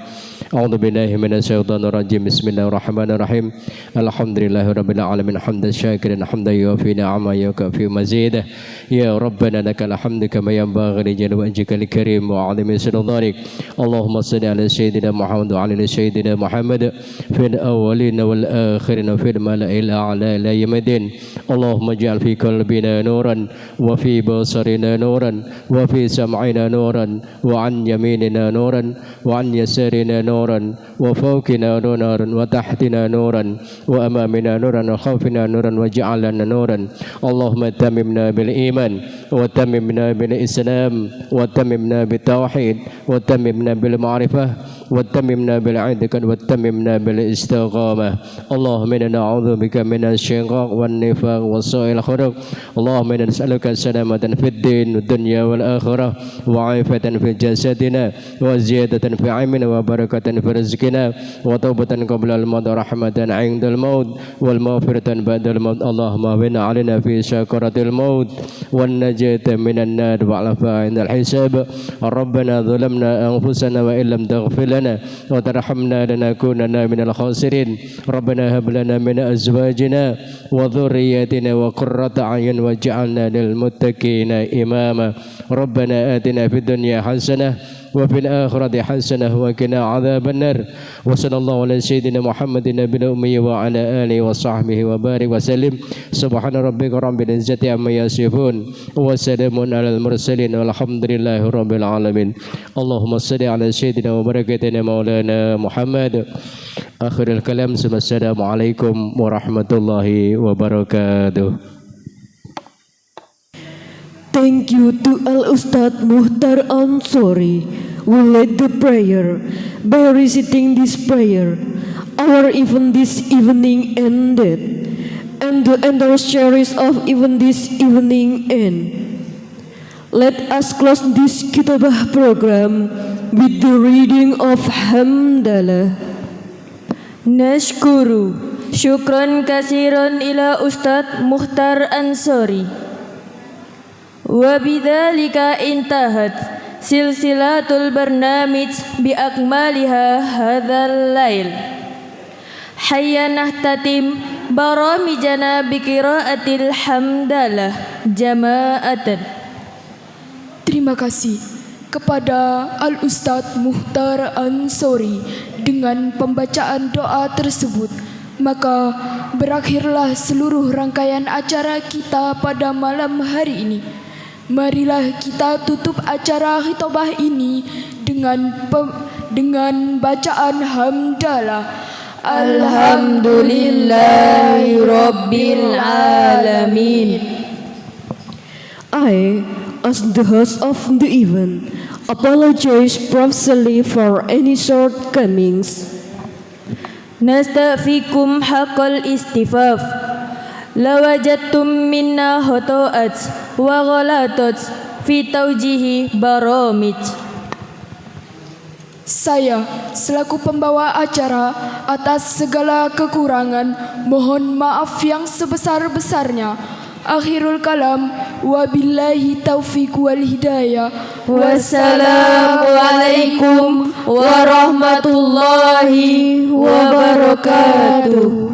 A'udzu billahi minasyaitonir rajim. Bismillahirrahmanirrahim. Alhamdulillahirabbil alamin hamdan syakiran hamdan yuwafi ni'ama fi mazidah. Ya Rabbana lakal hamdu kama yanbaghi li jalali wajhikal karim wa 'azimi sultanik. Allahumma shalli ala sayyidina Muhammad wa ala sayyidina Muhammad fil awwalin wal akhirin wa fil mala'il a'la ila yaumil. Allahumma ij'al fi qalbina nuran wa fi basarina nuran wa fi sam'ina nuran wa an yaminina nuran wa an yasarina nuran wa fawqina nuran wa tahtina nuran wa amamina nuran wa khawfina nuran wa ja'alna nuran. Allahumma tammimna bil iman wa tammimna bil islam wa tammimna bit tauhid wa tammimna bil ma'rifah wa tammimna bil i'tiqad wa tammimna bil istiqamah. Allahumma inna na'udzubika minasy syiqaq wan nifaq wa su'il khuluq. Allahumma inna nas'aluka salamatan fid din wad dunya wal akhirah wa 'afatan fil jasadina wa ziyadatan fi 'ilmina wa barakatan fi rizqina wa taubatan qabla al maut rahmatan 'indal maut wal maghfiratan ba'dal maut. Allahumma bin 'alaina fi sakaratil maut wan najata minan nar wa 'afa 'indal hisab. Rabbana zalamna anfusana wa illam taghfir lana wa tarhamna lanakunanna minal khasirin. Rabbana hab lana min azwajina wa dhurriyyatina wa qurrata a'yun waj'alna lil muttaqina imama. Rabbana atina fid dunya hasanah wa fil akhirati hasanah wa qina adzaban nar. Wa sallallahu ala sayyidina Muhammadin nabiyil ummi wa ala alihi wa sahbihi wa barik wa sallim. Subhana rabbika rabbil izzati amma yasifun wa salamun alal mursalin walhamdulillahi rabbil alamin. Allahumma shalli ala sayyidina wa barakatina maulana Muhammad. Akhirul kalam. Assalamualaikum warahmatullahi wabarakatuh. Thank you to Al-Ustadz Muhtar Ansori who led the prayer. By reciting this prayer, our event this evening ended. and the entire series of even this evening end. Let us close this Kitabah program with the reading of Hamdalah. Nashkuru syukran kasiran ila Ustadz Mukhtar Ansori. Wabidhalika intahat silsilatul barnamij biakmaliha hadzal lail. Hayya nahtatim baramijana biqiraatil hamdalah jama'atan. Terima kasih kepada Al-Ustadz Mukhtar Ansori dengan pembacaan doa tersebut. Maka berakhirlah seluruh rangkaian acara kita pada malam hari ini. Marilah kita tutup acara khitbah ini dengan bacaan hamdalah. Alhamdulillahi Rabbil Alamin. I, as the host of the event, apologize profusely for any shortcomings. Nastafikum haqqal istifaf. Lawajadtum minna hoto'at wa ghalatot fi taujihi baramij. Saya selaku pembawa acara atas segala kekurangan mohon maaf yang sebesar-besarnya. Akhirul kalam wabillahi taufiq wal hidayah. Wassalamualaikum warahmatullahi wabarakatuh.